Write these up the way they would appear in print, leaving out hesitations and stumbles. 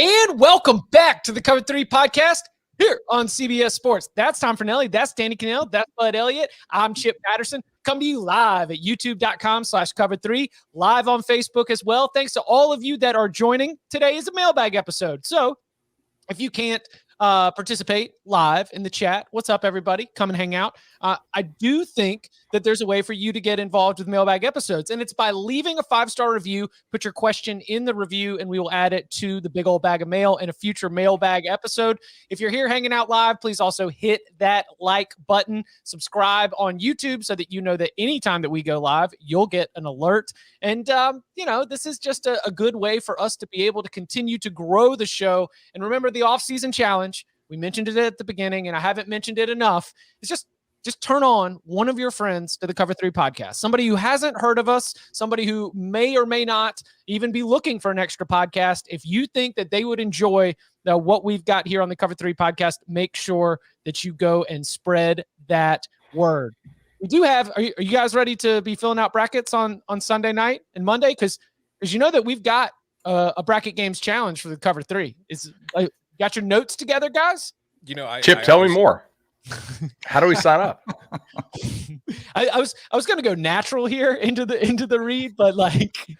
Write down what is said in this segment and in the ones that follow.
And welcome back to the Cover 3 podcast here on CBS Sports. That's Tom Fornelli. That's Danny Cannell. That's Bud Elliott. I'm Chip Patterson. Come to you live at youtube.com/cover3, live on Facebook as well. Thanks to all of you that are joining. Today is a mailbag episode. So if you can't participate live in the chat, what's up, everybody? Come and hang out. I do think that there's a way for you to get involved with mailbag episodes, and it's by leaving a 5-star review. Put your question in the review, and we will add it to the big old bag of mail in a future mailbag episode. If you're here hanging out live, please also hit that like button. Subscribe on YouTube so that you know that anytime that we go live, you'll get an alert. And, this is just a good way for us to be able to continue to grow the show. And remember the off-season challenge. We mentioned it at the beginning, and I haven't mentioned it enough. It's just turn on one of your friends to the Cover 3 podcast. Somebody who hasn't heard of us, somebody who may or may not even be looking for an extra podcast. If you think that they would enjoy what we've got here on the Cover 3 podcast, make sure that you go and spread that word. We do have, are you guys ready to be filling out brackets on Sunday night and Monday? Because you know that we've got a bracket games challenge for the Cover 3. Got your notes together, guys? Chip, tell me more. How do we sign up? I was going to go natural here into the read, but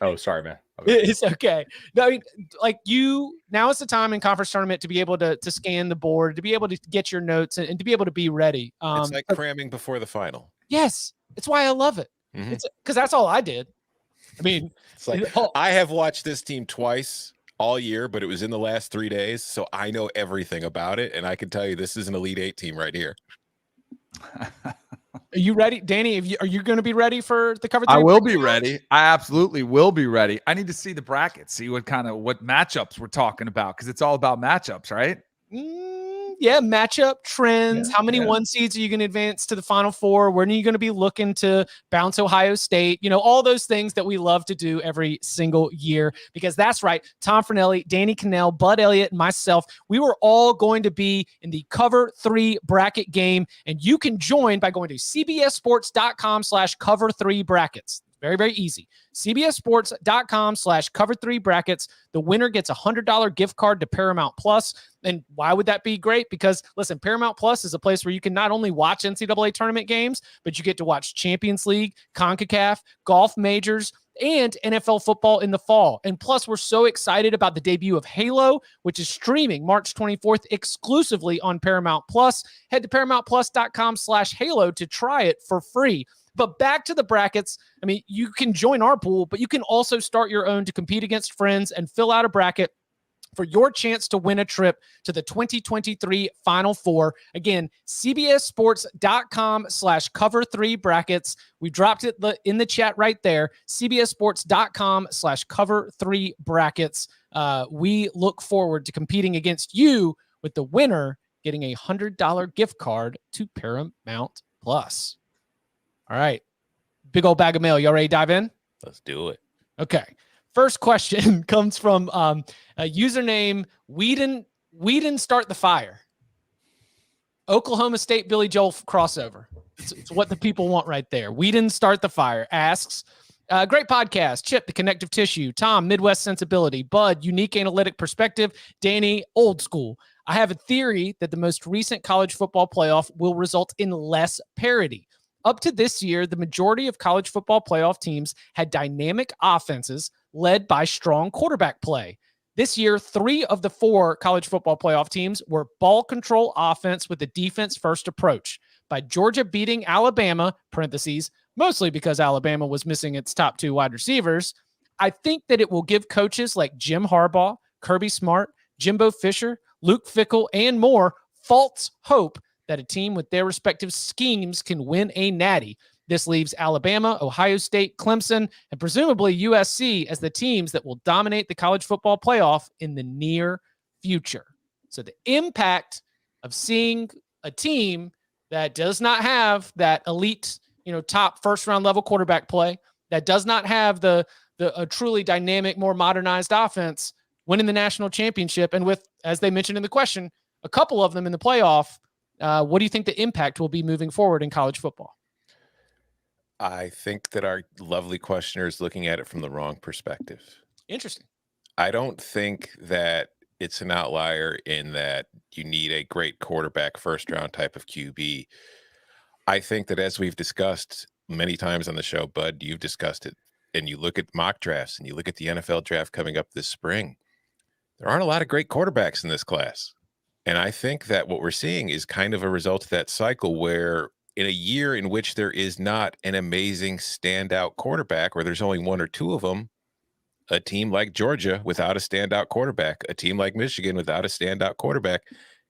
oh, sorry, man. It's okay. No, I mean, now is the time in conference tournament to be able to scan the board, to be able to get your notes and to be able to be ready. It's like cramming before the final. Yes, it's why I love it. Mm-hmm. It's because that's all I did. I mean, it's like I have watched this team twice all year, but it was in the last 3 days, so I know everything about it, and I can tell you this is an Elite 8 team right here. Are you ready, Danny? Are you going to be ready for the Cover 3? I will be ready. I absolutely will be ready. I need to see the bracket, see what matchups we're talking about, because it's all about matchups, right? Yeah, matchup trends. How many 1 seeds are you going to advance to the Final Four? When are you going to be looking to bounce Ohio State? All those things that we love to do every single year, because that's right. Tom Fornelli, Danny Cannell, Bud Elliott, and myself, we were all going to be in the Cover 3 bracket game, and you can join by going to cbssports.com/cover3brackets. Very, very easy. cbssports.com/cover3brackets. The winner gets a $100 gift card to Paramount Plus. And why would that be great? Because, listen, Paramount Plus is a place where you can not only watch NCAA tournament games, but you get to watch Champions League, CONCACAF, golf majors, and NFL football in the fall. And plus, we're so excited about the debut of Halo, which is streaming March 24th exclusively on Paramount Plus. Head to paramountplus.com/Halo to try it for free. But back to the brackets. I mean, you can join our pool, but you can also start your own to compete against friends and fill out a bracket for your chance to win a trip to the 2023 Final Four. Again, cbssports.com/cover3brackets. We dropped it in the chat right there. cbssports.com/cover3brackets. We look forward to competing against you, with the winner getting a $100 gift card to Paramount Plus. All right. Big old bag of mail. Y'all ready to dive in? Let's do it. Okay. First question comes from a username, We didn't Start the Fire. Oklahoma State Billy Joel crossover. It's what the people want right there. We didn't start the fire. Asks, great podcast. Chip, the connective tissue. Tom, Midwest sensibility. Bud, unique analytic perspective. Danny, old school. I have a theory that the most recent college football playoff will result in less parity. Up to this year, the majority of college football playoff teams had dynamic offenses led by strong quarterback play. This year, 3 of the 4 college football playoff teams were ball control offense with a defense-first approach. By Georgia beating Alabama, parentheses, mostly because Alabama was missing its top 2 wide receivers, I think that it will give coaches like Jim Harbaugh, Kirby Smart, Jimbo Fisher, Luke Fickell, and more false hope that a team with their respective schemes can win a natty. This leaves Alabama, Ohio State, Clemson, and presumably USC as the teams that will dominate the college football playoff in the near future. So the impact of seeing a team that does not have that elite, top first-round level quarterback play, that does not have a truly dynamic, more modernized offense, winning the national championship, and with, as they mentioned in the question, a couple of them in the playoff. What do you think the impact will be moving forward in college football? I think that our lovely questioner is looking at it from the wrong perspective. Interesting. I don't think that it's an outlier in that you need a great quarterback first round type of QB. I think that as we've discussed many times on the show, Bud, you've discussed it, and you look at mock drafts and you look at the NFL draft coming up this spring, there aren't a lot of great quarterbacks in this class. And I think that what we're seeing is kind of a result of that cycle where in a year in which there is not an amazing standout quarterback, where there's only one or two of them, a team like Georgia without a standout quarterback, a team like Michigan without a standout quarterback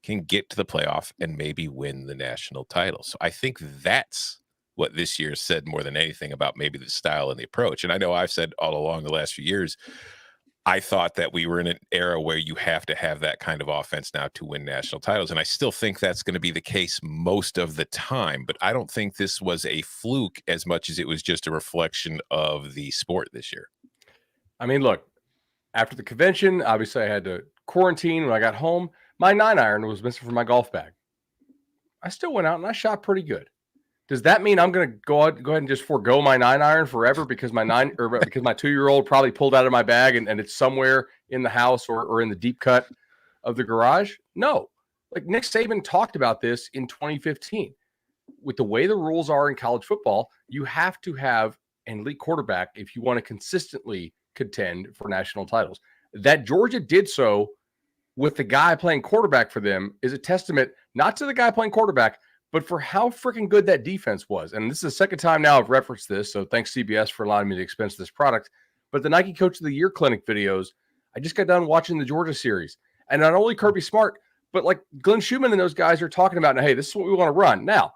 can get to the playoff and maybe win the national title. So I think that's what this year said more than anything about maybe the style and the approach. And I know I've said all along the last few years, I thought that we were in an era where you have to have that kind of offense now to win national titles. And I still think that's going to be the case most of the time. But I don't think this was a fluke as much as it was just a reflection of the sport this year. I mean, look, after the convention, obviously I had to quarantine. When I got home, my 9-iron was missing from my golf bag. I still went out and I shot pretty good. Does that mean I'm going to go ahead and just forego my 9-iron forever because my 2-year-old probably pulled out of my bag and it's somewhere in the house or in the deep cut of the garage? No. Like Nick Saban talked about this in 2015. With the way the rules are in college football, you have to have an elite quarterback if you want to consistently contend for national titles. That Georgia did so with the guy playing quarterback for them is a testament not to the guy playing quarterback, but for how freaking good that defense was. And this is the second time now I've referenced this, so thanks CBS for allowing me to expense this product. But the Nike Coach of the Year clinic videos, I just got done watching the Georgia series. And not only Kirby Smart, but like Glenn Schumann and those guys are talking about, now, hey, this is what we want to run. Now,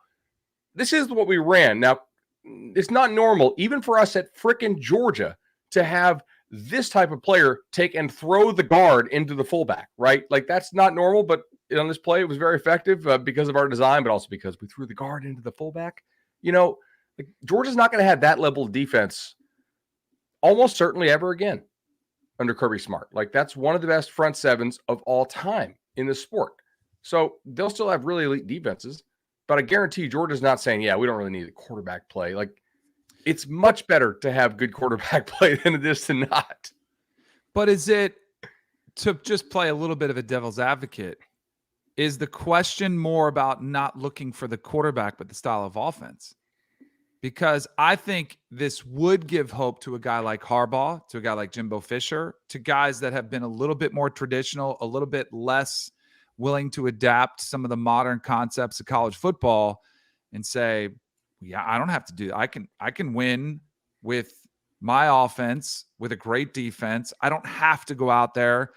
this is what we ran. Now, it's not normal, even for us at freaking Georgia, to have this type of player take and throw the guard into the fullback, right? Like that's not normal, but on this play, it was very effective because of our design, but also because we threw the guard into the fullback. You know, like Georgia's not going to have that level of defense almost certainly ever again under Kirby Smart. Like that's one of the best front sevens of all time in the sport. So they'll still have really elite defenses, but I guarantee you Georgia's not saying, yeah, we don't really need a quarterback play. Like it's much better to have good quarterback play than it is to not. But is it, to just play a little bit of a devil's advocate, is the question more about not looking for the quarterback, but the style of offense? Because I think this would give hope to a guy like Harbaugh, to a guy like Jimbo Fisher, to guys that have been a little bit more traditional, a little bit less willing to adapt some of the modern concepts of college football and say, yeah, I don't have to do that. I can win with my offense, with a great defense. I don't have to go out there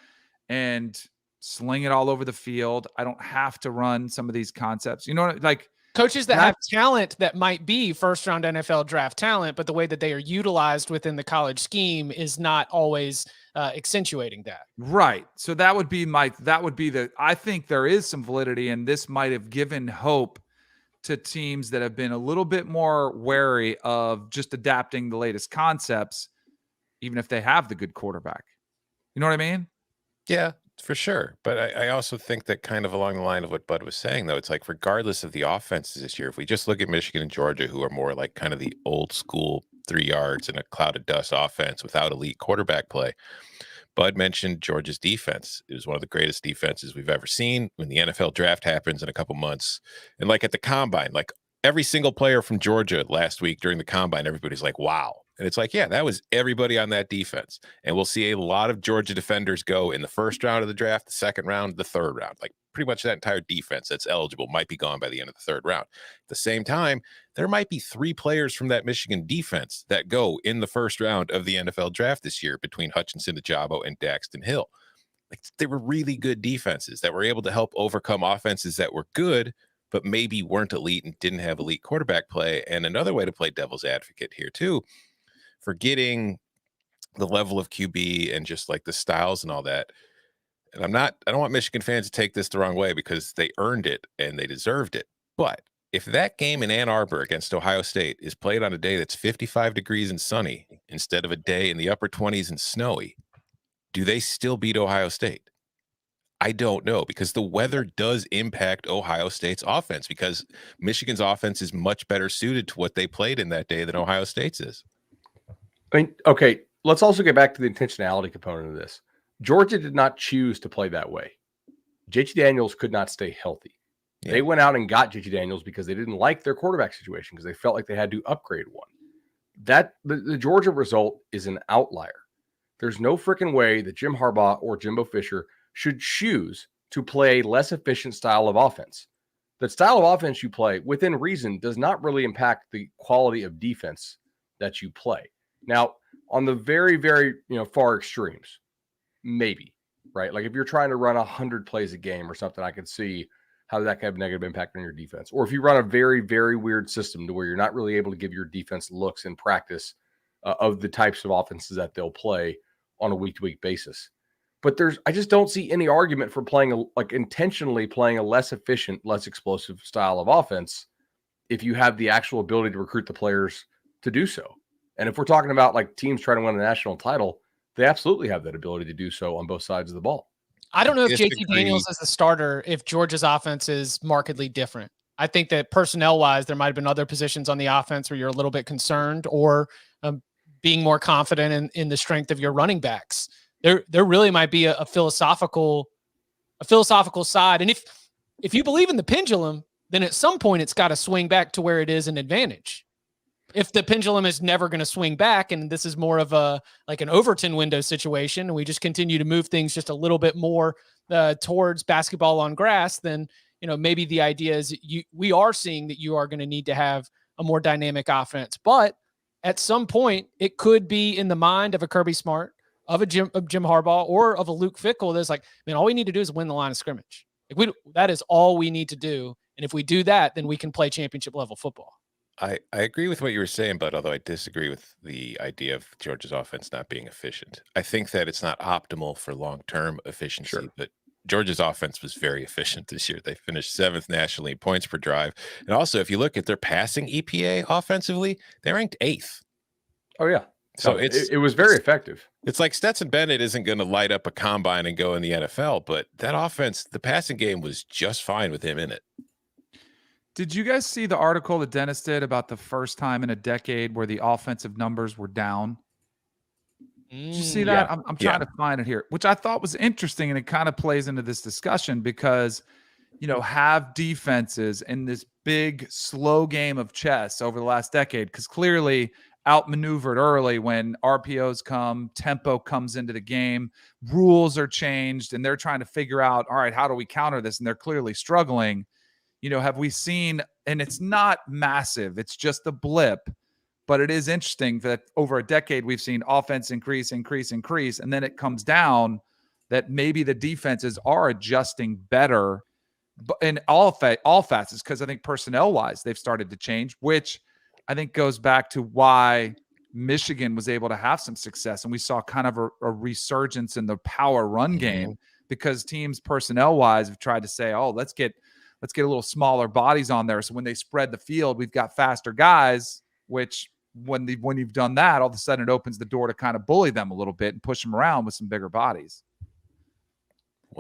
and sling it all over the field. I don't have to run some of these concepts. You know, like coaches that have talent that might be first round NFL draft talent, but the way that they are utilized within the college scheme is not always accentuating that. Right. So that would be I think there is some validity, and this might have given hope to teams that have been a little bit more wary of just adapting the latest concepts, even if they have the good quarterback. You know what I mean? Yeah, for sure. But I also think that kind of along the line of what Bud was saying, though, it's like regardless of the offenses this year, if we just look at Michigan and Georgia, who are more like kind of the old school 3 yards and a cloud of dust offense without elite quarterback play. Bud mentioned Georgia's defense. It was one of the greatest defenses we've ever seen. When the NFL draft happens in a couple months, and like at the combine, like every single player from Georgia last week during the combine, everybody's like, wow. And it's like, yeah, that was everybody on that defense. And we'll see a lot of Georgia defenders go in the first round of the draft, the second round, the third round. Like pretty much that entire defense that's eligible might be gone by the end of the third round. At the same time, there might be 3 players from that Michigan defense that go in the first round of the NFL draft this year between Hutchinson, Ajabo, and Daxton Hill. Like they were really good defenses that were able to help overcome offenses that were good, but maybe weren't elite and didn't have elite quarterback play. And another way to play devil's advocate here too, forgetting the level of QB and just like the styles and all that. And I don't want Michigan fans to take this the wrong way because they earned it and they deserved it. But if that game in Ann Arbor against Ohio State is played on a day that's 55 degrees and sunny instead of a day in the upper 20s and snowy, do they still beat Ohio State? I don't know, because the weather does impact Ohio State's offense, because Michigan's offense is much better suited to what they played in that day than Ohio State's is. I mean, okay, let's also get back to the intentionality component of this. Georgia did not choose to play that way. JT Daniels could not stay healthy. Yeah. They went out and got JT Daniels because they didn't like their quarterback situation because they felt like they had to upgrade one. The Georgia result is an outlier. There's no freaking way that Jim Harbaugh or Jimbo Fisher should choose to play a less efficient style of offense. The style of offense you play within reason does not really impact the quality of defense that you play. Now, on the very, very far extremes, maybe, right? Like if you're trying to run 100 plays a game or something, I can see how that can have a negative impact on your defense. Or if you run a very, very weird system to where you're not really able to give your defense looks in practice of the types of offenses that they'll play on a week-to-week basis. But I just don't see any argument for intentionally playing a less efficient, less explosive style of offense if you have the actual ability to recruit the players to do so. And if we're talking about like teams trying to win a national title, they absolutely have that ability to do so on both sides of the ball. I don't know if JT Daniels is the starter, if Georgia's offense is markedly different. I think that personnel-wise, there might have been other positions on the offense where you're a little bit concerned, or being more confident in the strength of your running backs. There really might be a philosophical side. And if you believe in the pendulum, then at some point it's got to swing back to where it is an advantage. If the pendulum is never going to swing back, and this is more of an Overton window situation, and we just continue to move things just a little bit more towards basketball on grass, then maybe the idea is we are seeing that you are going to need to have a more dynamic offense. But at some point, it could be in the mind of a Kirby Smart, of Jim Harbaugh, or of a Luke Fickell that's like, man, all we need to do is win the line of scrimmage. That is all we need to do. And if we do that, then we can play championship level football. I agree with what you were saying, but although I disagree with the idea of Georgia's offense not being efficient, I think that it's not optimal for long-term efficiency. Sure. But Georgia's offense was very efficient this year. They finished 7th nationally in points per drive. And also, if you look at their passing EPA offensively, they ranked 8th. Oh, yeah. So it was very effective. It's like Stetson Bennett isn't going to light up a combine and go in the NFL, but that offense, the passing game was just fine with him in it. Did you guys see the article that Dennis did about the first time in a decade where the offensive numbers were down? Did you see that? Yeah. I'm trying to find it here, which I thought was interesting, and it kind of plays into this discussion because, have defenses in this big, slow game of chess over the last decade, because clearly outmaneuvered early when RPOs come, tempo comes into the game, rules are changed, and they're trying to figure out, all right, how do we counter this? And they're clearly struggling. Have we seen, and it's not massive, it's just a blip, but it is interesting that over a decade, we've seen offense increase, and then it comes down that maybe the defenses are adjusting better in all facets, because I think personnel-wise, they've started to change, which I think goes back to why Michigan was able to have some success. And we saw kind of a resurgence in the power run game because teams personnel-wise have tried to say, oh, let's get a little smaller bodies on there. So when they spread the field, we've got faster guys, which when you've done that, all of a sudden it opens the door to kind of bully them a little bit and push them around with some bigger bodies.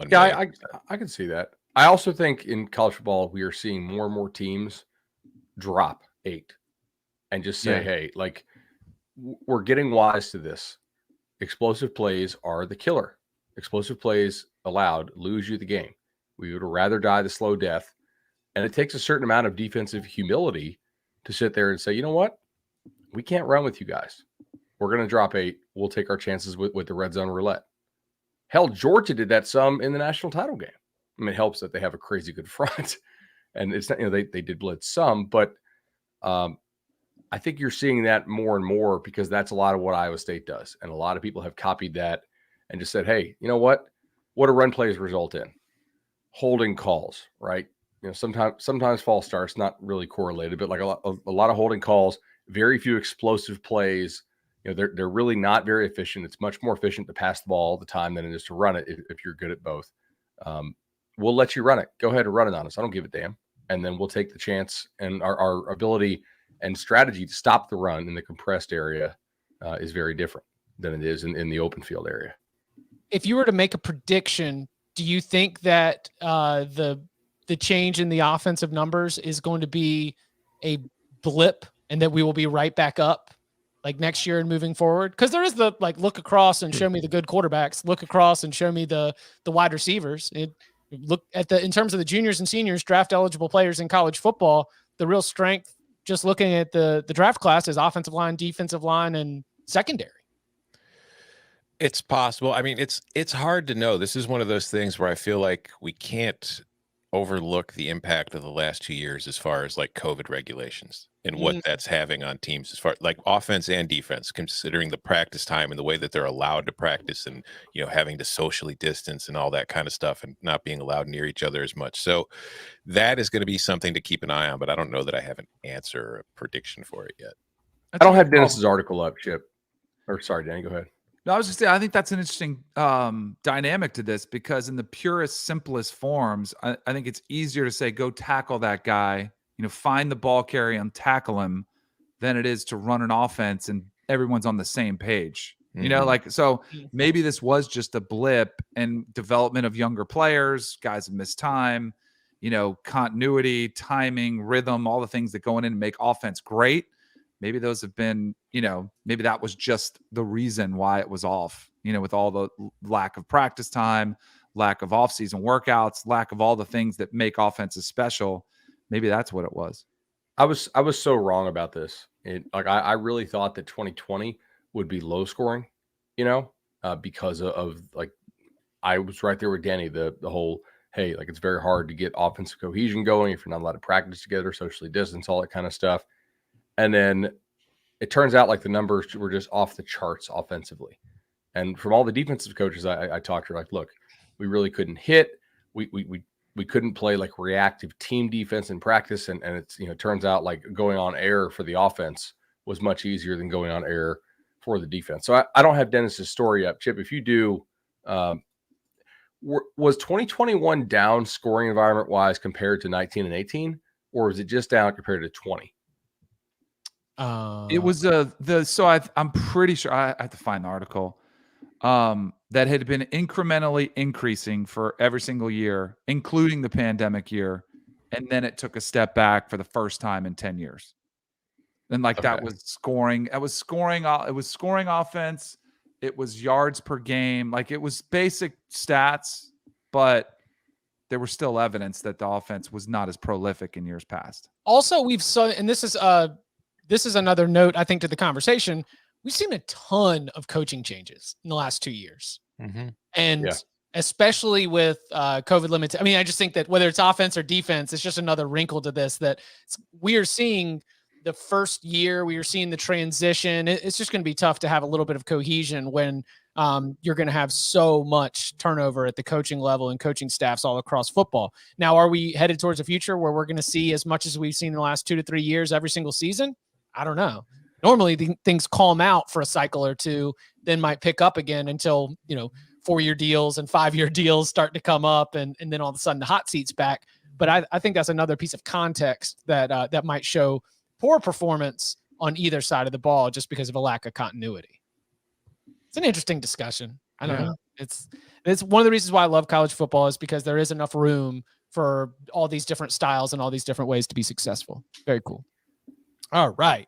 Yeah, I can see that. I also think in college football, we are seeing more and more teams drop 8 and just say, hey, like, we're getting wise to this. Explosive plays are the killer. Explosive plays allowed lose you the game. We would rather die the slow death. And it takes a certain amount of defensive humility to sit there and say, you know what? We can't run with you guys. We're going to drop 8. We'll take our chances with the red zone roulette. Hell, Georgia did that some in the national title game. I mean, it helps that they have a crazy good front. And it's not, they did blitz some, but I think you're seeing that more and more because that's a lot of what Iowa State does. And a lot of people have copied that and just said, hey, you know what? What do run plays result in? Holding calls, right? Sometimes false starts, not really correlated, but like a lot of holding calls, very few explosive plays. They're really not very efficient. It's much more efficient to pass the ball all the time than it is to run it if you're good at both. We'll let you run it. Go ahead and run it on us. I don't give a damn. And then we'll take the chance, and our ability and strategy to stop the run in the compressed area is very different than it is in the open field area. If you were to make a prediction, do you think that the change in the offensive numbers is going to be a blip and that we will be right back up like next year and moving forward? Because there is the like look across and show me the good quarterbacks, look across and show me the wide receivers. Look at the in terms of the juniors and seniors, draft eligible players in college football. The real strength, just looking at the draft class, is offensive line, defensive line, and secondary. It's possible. I mean, it's hard to know. This is one of those things where I feel like we can't overlook the impact of the last 2 years as far as like COVID regulations and what that's having on teams as far like offense and defense, considering the practice time and the way that they're allowed to practice and, having to socially distance and all that kind of stuff and not being allowed near each other as much. So that is going to be something to keep an eye on, but I don't know that I have an answer or a prediction for it yet. I don't have Dennis's article up, Chip. Or sorry, Danny, go ahead. No, I was just saying, I think that's an interesting dynamic to this, because in the purest, simplest forms, I think it's easier to say, go tackle that guy, find the ball carrier and tackle him, than it is to run an offense and everyone's on the same page. So maybe this was just a blip in development of younger players, guys have missed time, continuity, timing, rhythm, all the things that go in and make offense great. Maybe those have been, maybe that was just the reason why it was off, with all the lack of practice time, lack of off-season workouts, lack of all the things that make offenses special. Maybe that's what it was. I was so wrong about this. I really thought that 2020 would be low scoring, because of like, I was right there with Danny, the whole, hey, like it's very hard to get offensive cohesion going if you're not allowed to practice together, socially distance, all that kind of stuff. And then it turns out like the numbers were just off the charts offensively. And from all the defensive coaches I talked to, like, look, we really couldn't hit. We couldn't play like reactive team defense in practice. And it's, turns out like going on air for the offense was much easier than going on air for the defense. So I don't have Dennis's story up. Chip, if you do, was 2021 down scoring environment wise compared to 19 and 18, or was it just down compared to 20? It was I'm pretty sure I have to find the article that had been incrementally increasing for every single year, including the pandemic year. And then it took a step back for the first time in 10 years. And that was scoring. It was scoring offense. It was yards per game. Like it was basic stats, but there was still evidence that the offense was not as prolific in years past. Also, and this is another note, I think, to the conversation. We've seen a ton of coaching changes in the last 2 years. And especially with COVID limits. I mean, I just think that whether it's offense or defense, it's just another wrinkle to this, that we are seeing the first year, we are seeing the transition. It's just going to be tough to have a little bit of cohesion when you're going to have so much turnover at the coaching level and coaching staffs all across football. Now, are we headed towards a future where we're going to see as much as we've seen in the last 2 to 3 years every single season? I don't know. Normally things calm out for a cycle or two, then might pick up again until, 4-year deals and 5-year deals start to come up. And then all of a sudden the hot seat's back. But I think that's another piece of context that might show poor performance on either side of the ball just because of a lack of continuity. It's an interesting discussion. I don't know. It's one of the reasons why I love college football, is because there is enough room for all these different styles and all these different ways to be successful. Very cool. All right.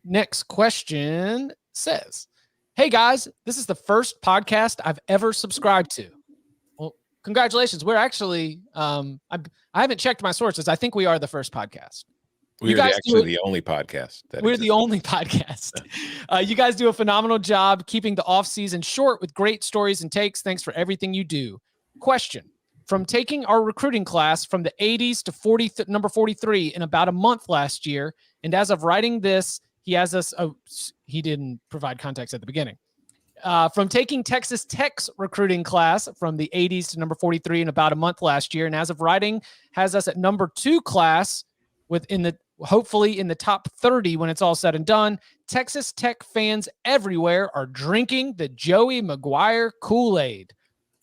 Next question says, hey guys, this is the first podcast I've ever subscribed to. Well, congratulations. We're actually, I haven't checked my sources. I think we are the first podcast. We're actually the only podcast. We're the only podcast. You guys do a phenomenal job keeping the off season short with great stories and takes. Thanks for everything you do. Question: from taking our recruiting class from the 80s to number 43 in about a month last year, and as of writing this, he has us. Oh, he didn't provide context at the beginning. From taking Texas Tech's recruiting class from the 80s to number 43 in about a month last year, and as of writing, has us at number 2 class hopefully in the top 30 when it's all said and done. Texas Tech fans everywhere are drinking the Joey McGuire Kool-Aid.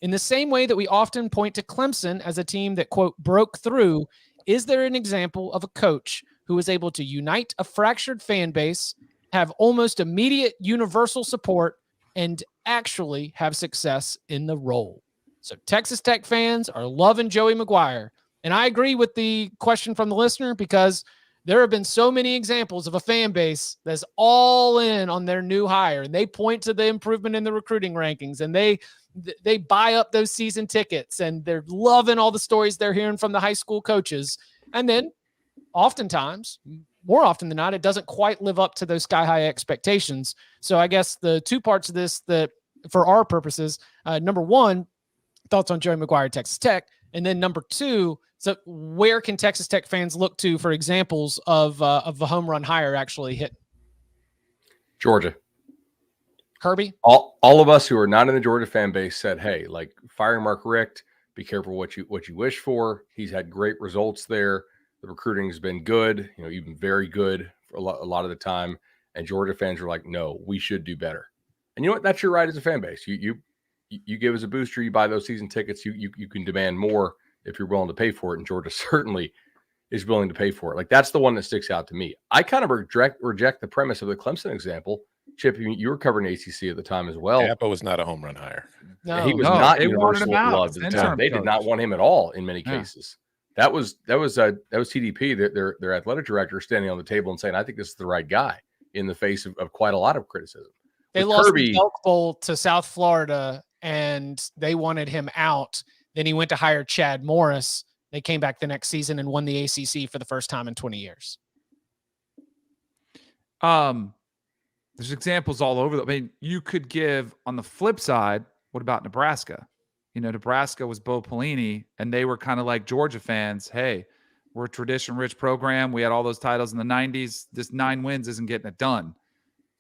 In the same way that we often point to Clemson as a team that, quote, broke through, is there an example of a coach who was able to unite a fractured fan base, have almost immediate universal support, and actually have success in the role? So Texas Tech fans are loving Joey McGuire. And I agree with the question from the listener, because There have been so many examples of a fan base that's all in on their new hire, and they point to the improvement in the recruiting rankings, and they buy up those season tickets, and they're loving all the stories they're hearing from the high school coaches. And then oftentimes, more often than not, it doesn't quite live up to those sky high expectations. So I guess the two parts of this that for our purposes, number one, thoughts on Joey McGuire at Texas Tech. And then number two, so where can Texas Tech fans look to for examples of the home run hire actually hit? Georgia. Kirby? All of us who are not in the Georgia fan base said, hey, like firing Mark Richt, be careful what you wish for. He's had great results there. The recruiting has been good, even very good for a lot of the time. And Georgia fans are like, no, we should do better. And you know what? That's your right as a fan base. You give us a booster, you buy those season tickets, you can demand more if you're willing to pay for it. And Georgia certainly is willing to pay for it. Like, that's the one that sticks out to me. I kind of reject the premise of the Clemson example. Chip, you were covering ACC at the time as well. Tampa was not a home run hire. No, he was not universally loved at the time. They did not want him at all in many cases. That was TDP, their athletic director, standing on the table and saying, I think this is the right guy, in the face of quite a lot of criticism. They lost the Elk Bowl to South Florida, and they wanted him out. Then he went to hire Chad Morris. They came back the next season and won the ACC for the first time in 20 years. There's examples all over. I mean, you could give on the flip side, what about Nebraska? Nebraska was Bo Pelini, and they were kind of like Georgia fans. Hey, we're a tradition-rich program. We had all those titles in the 90s. This 9 wins isn't getting it done.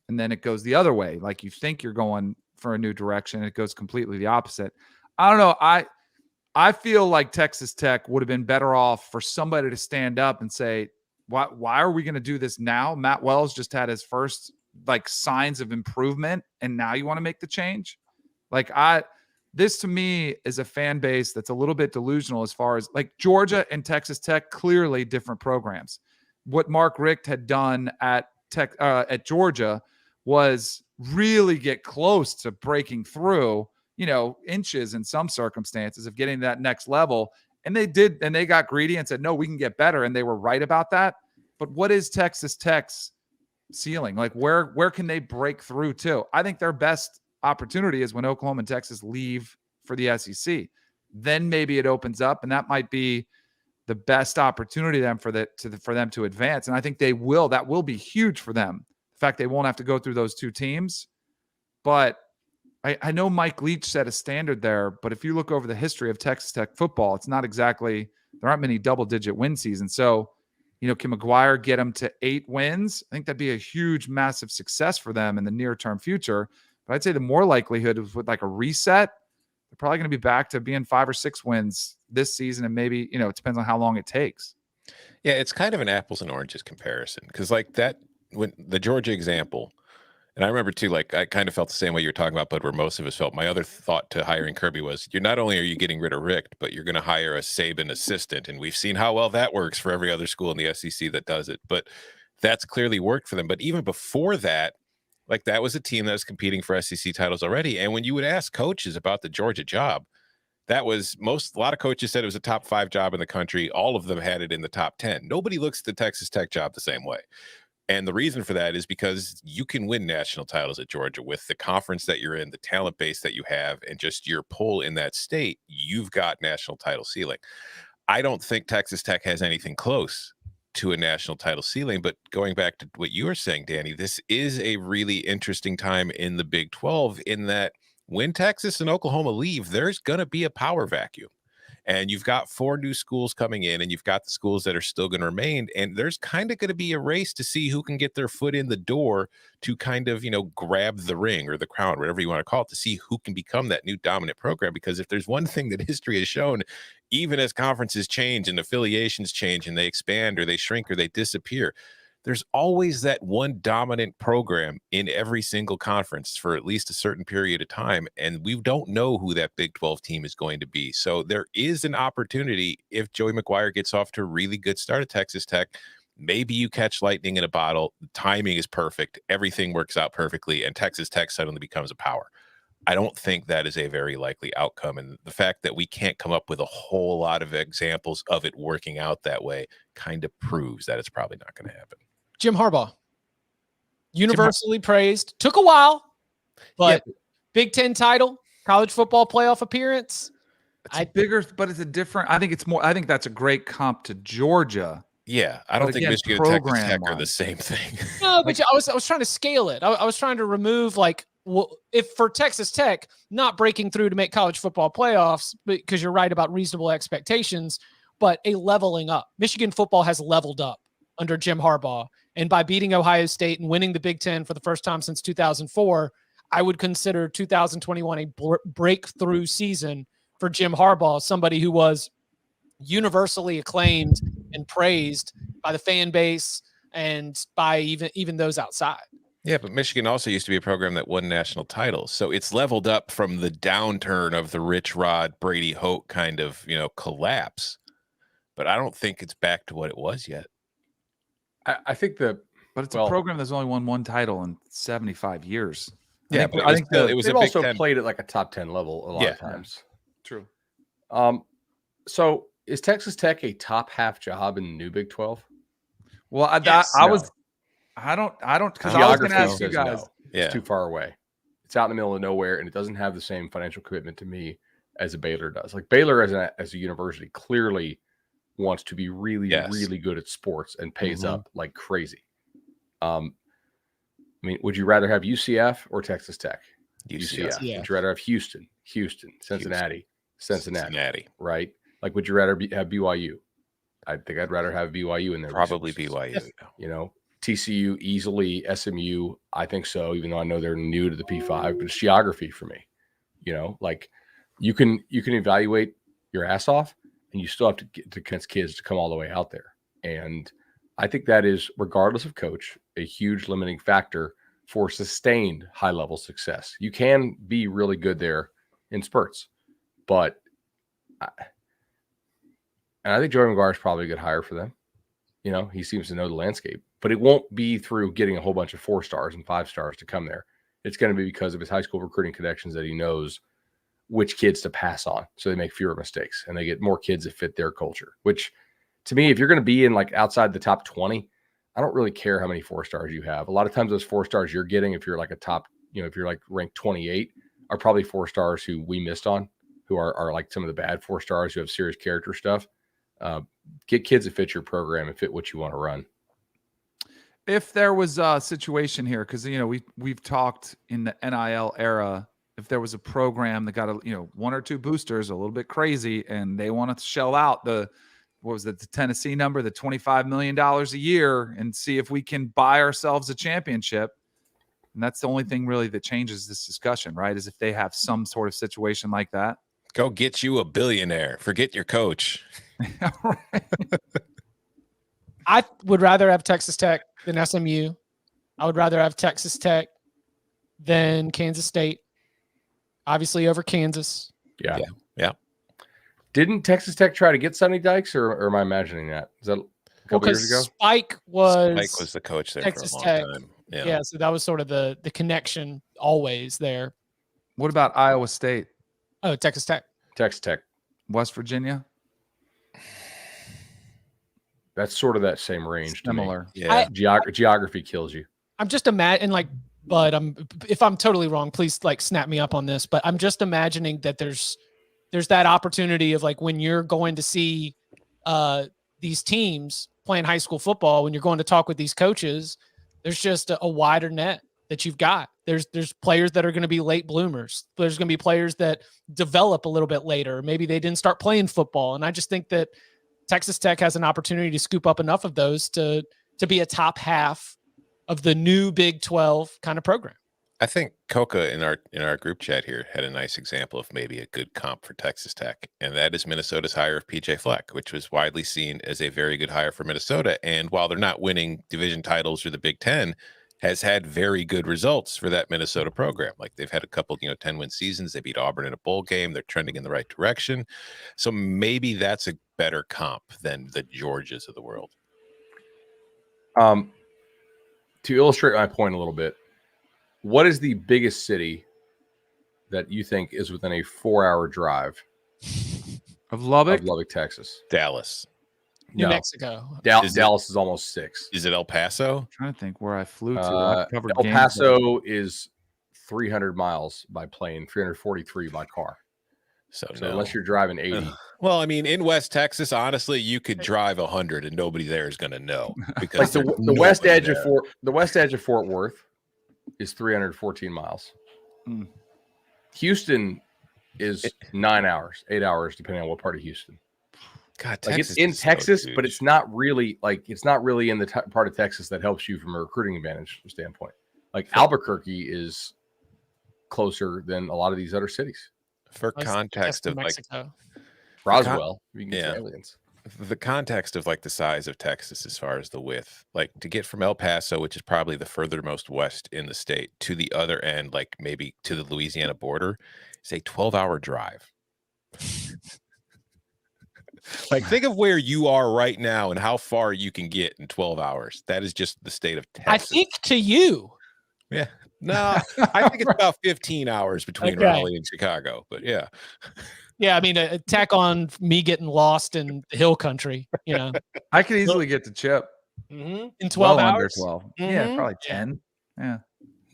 And then it goes the other way. Like, you think you're going for a new direction, it goes completely the opposite. I don't know. I feel like Texas Tech would have been better off for somebody to stand up and say, why are we going to do this now? Matt Wells just had his first signs of improvement, and now you want to make the change? This to me is a fan base that's a little bit delusional, as far as Georgia and Texas Tech, clearly different programs. What Mark Richt had done at Georgia was really get close to breaking through, inches in some circumstances of getting to that next level. And they did, and they got greedy and said, no, we can get better. And they were right about that. But what is Texas Tech's ceiling? Where can they break through to? I think their best opportunity is when Oklahoma and Texas leave for the SEC. Then maybe it opens up, and that might be the best opportunity for them to advance. And I think they will. That will be huge for them. The fact they won't have to go through those two teams. But I know Mike Leach set a standard there, but if you look over the history of Texas Tech football, it's not exactly, there aren't many double-digit win seasons. So, can McGuire get them to 8 wins? I think that'd be a huge, massive success for them in the near-term future. But I'd say the more likelihood is with a reset, they're probably going to be back to being 5 or 6 wins this season, and maybe, it depends on how long it takes. Yeah, it's kind of an apples and oranges comparison, because when the Georgia example, and I remember too, I kind of felt the same way you're talking about, but where most of us felt. My other thought to hiring Kirby was, you're not only are you getting rid of Richt, but you're going to hire a Saban assistant, and we've seen how well that works for every other school in the SEC that does it. But that's clearly worked for them. But even before that, that was a team that was competing for SEC titles already. And when you would ask coaches about the Georgia job, that was a lot of coaches said it was a top 5 job in the country. All of them had it in the top 10. Nobody looks at the Texas Tech job the same way. And the reason for that is because you can win national titles at Georgia with the conference that you're in, the talent base that you have, and just your pull in that state. You've got national title ceiling. I don't think Texas Tech has anything close to a national title ceiling, but going back to what you were saying, Danny, this is a really interesting time in the Big 12, in that when Texas and Oklahoma leave, there's going to be a power vacuum. And you've got 4 new schools coming in, and you've got the schools that are still going to remain. And there's kind of going to be a race to see who can get their foot in the door to kind of, grab the ring or the crown, whatever you want to call it, to see who can become that new dominant program. Because if there's one thing that history has shown, even as conferences change and affiliations change and they expand or they shrink or they disappear, there's always that one dominant program in every single conference for at least a certain period of time. And we don't know who that Big 12 team is going to be. So there is an opportunity, if Joey McGuire gets off to a really good start at Texas Tech, maybe you catch lightning in a bottle. The timing is perfect. Everything works out perfectly, and Texas Tech suddenly becomes a power. I don't think that is a very likely outcome. And the fact that we can't come up with a whole lot of examples of it working out that way kind of proves that it's probably not going to happen. Jim Harbaugh, universally praised. Took a while, but Big Ten title, college football playoff appearance. It's bigger, but it's a different. I think that's a great comp to Georgia. Yeah, I don't think Michigan and Texas Tech are the same thing. No, but I was trying to scale it. I was trying to remove if for Texas Tech not breaking through to make college football playoffs, because you're right about reasonable expectations, but a leveling up. Michigan football has leveled up under Jim Harbaugh, and by beating Ohio State and winning the Big Ten for the first time since 2004, I would consider 2021 a breakthrough season for Jim Harbaugh, somebody who was universally acclaimed and praised by the fan base and by even those outside. Yeah, but Michigan also used to be a program that won national titles. So it's leveled up from the downturn of the Rich Rod, Brady Hoke kind of, collapse. But I don't think it's back to what it was yet. I think but it's a program that's only won one title in 75 years. I think it was they've a Big also Ten. played at like a top 10 level a lot of times. True. So is Texas Tech a top half job in the new Big 12? Well, I don't, because I was going to ask you guys. No. It's too far away. It's out in the middle of nowhere, and it doesn't have the same financial commitment to me as a Baylor does. Like Baylor as a university clearly wants to be really good at sports and pays up like crazy. Would you rather have UCF or Texas Tech? UCF. Yeah. Would you rather have Houston, Cincinnati, right? Like, would you rather have BYU? I think I'd rather have BYU in there. Probably BYU. TCU easily, SMU. I think so, even though I know they're new to the P5, but it's geography for me. Like you can evaluate your ass off, and you still have to get to kids to come all the way out there. And I think that is, regardless of coach, a huge limiting factor for sustained high-level success. You can be really good there in spurts, but I think Joey McGuire is probably a good hire for them. He seems to know the landscape, but it won't be through getting a whole bunch of 4 stars and 5 stars to come there. It's going to be because of his high school recruiting connections that he knows which kids to pass on, so they make fewer mistakes and they get more kids that fit their culture. Which, to me, if you're going to be in like outside the top 20, I don't really care how many 4 stars you have. A lot of times those 4 stars you're getting, if you're like a top, if you're like ranked 28, are probably 4 stars who we missed on, who are like some of the bad 4 stars who have serious character stuff. Get kids that fit your program and fit what you want to run. If there was a situation here, because we've talked in the NIL era, if there was a program that got 1 or 2 boosters a little bit crazy and they want to shell out the Tennessee number, the $25 million a year, and see if we can buy ourselves a championship. And that's the only thing really that changes this discussion, right? Is if they have some sort of situation like that. Go get you a billionaire. Forget your coach. Right. I would rather have Texas Tech than SMU. I would rather have Texas Tech than Kansas State. Obviously over Kansas. Yeah. Didn't Texas Tech try to get Sonny Dykes, or am I imagining that? Is that a couple years ago? Spike was the coach there Texas for a long Tech. time. Yeah, so that was sort of the connection always there. What about Iowa State? Oh, Texas Tech. Texas Tech. West Virginia? That's sort of that same range. Similar. To me. Yeah. Geography kills you. I'm just imagining, but if I'm totally wrong, please snap me up on this. But I'm just imagining that there's that opportunity of when you're going to see these teams playing high school football, when you're going to talk with these coaches, there's just a wider net that you've got. There's players that are going to be late bloomers. There's going to be players that develop a little bit later. Maybe they didn't start playing football. And I just think that Texas Tech has an opportunity to scoop up enough of those to be a top half of the new Big 12 kind of program. I think Coca in our group chat here had a nice example of maybe a good comp for Texas Tech, and that is Minnesota's hire of PJ Fleck, which was widely seen as a very good hire for Minnesota. And while they're not winning division titles or the Big Ten, has had very good results for that Minnesota program. They've had a couple, 10-win seasons. They beat Auburn in a bowl game. They're trending in the right direction. So maybe that's a better comp than the Georgias of the world. To illustrate my point a little bit, what is the biggest city that you think is within a 4-hour drive Of Lubbock? of Lubbock, Texas? Dallas. New No. Mexico. Dallas is almost 6. Is it El Paso? I'm trying to think where I flew to. I covered El games Paso is 300 miles by plane, 343 by car. So So no. unless you're driving 80, Ugh. Well, I mean, in West Texas, honestly, you could drive 100 and nobody there is going to know because like the west edge of Fort Worth is 314 miles. Mm. Houston is 9 hours, 8 hours, depending on what part of Houston. God, Like Texas it's in is so Texas, huge. but it's not really in the part of Texas that helps you from a recruiting advantage standpoint. Like Albuquerque is closer than a lot of these other cities. For That's context New of like Mexico. Roswell, you can get some yeah. aliens. the context of like the size of Texas as far as the width, like to get from El Paso, which is probably the furthermost west in the state, to the other end, like maybe to the Louisiana border, is a 12-hour drive. Like, think of where you are right now and how far you can get in 12 hours. That is just the state of Texas. I think to you. Yeah. No, I think it's about 15 hours between Okay. Raleigh and Chicago, but yeah. Yeah, I mean, tack on me getting lost in the hill country, you know, I could easily get to Chip. in 12 Well under hours. 12. Yeah, Mhm. probably Yeah. 10. Yeah. And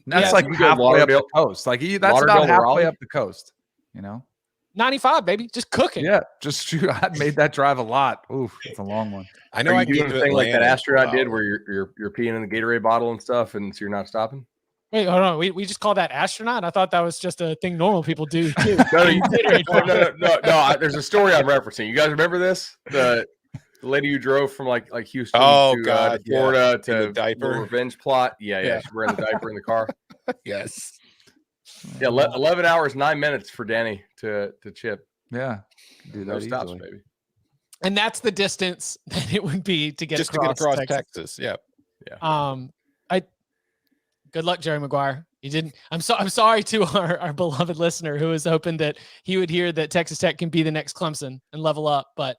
that's Yeah, like you can go halfway up the Lauderdale- coast. Like that's Lauderdale about to halfway Raleigh? up the coast, you know? 95, baby. Just cooking. Yeah. Just shoot. I made that drive a lot. Oof, it's a long one. I know Are I you can doing get the to thing like that Atlanta in astronaut 12 did, hours. where you're peeing in the Gatorade bottle and stuff, and so you're not stopping? Wait, hold on. We just call that astronaut? I thought that was just a thing normal people do too. No. There's a story I'm referencing. You guys remember this? The lady who drove from like Houston Oh, to God, yeah. Florida In the to diaper? the revenge plot. Yeah. Yeah. She's wearing the diaper in the car. Yes. Yeah, 11 hours 9 minutes for Danny to Chip. Yeah. Do that No stops, easily. baby. And that's the distance that it would be to get Just to across, get across Texas. Texas. Yeah. Good luck, Joey McGuire. You didn't. I'm sorry to our beloved listener who was hoping that he would hear that Texas Tech can be the next Clemson and level up, but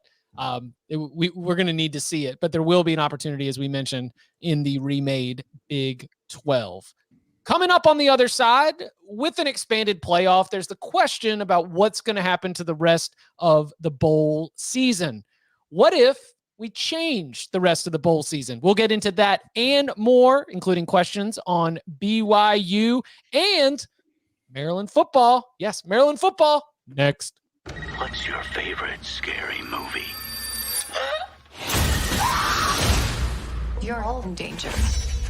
we're going to need to see it. But there will be an opportunity, as we mentioned, in the remade Big 12. Coming up on the other side with an expanded playoff, there's the question about what's going to happen to the rest of the bowl season. What if we change the rest of the bowl season? We'll get into that and more, including questions on BYU and Maryland football. Yes, Maryland football next. What's your favorite scary movie? You're all in danger.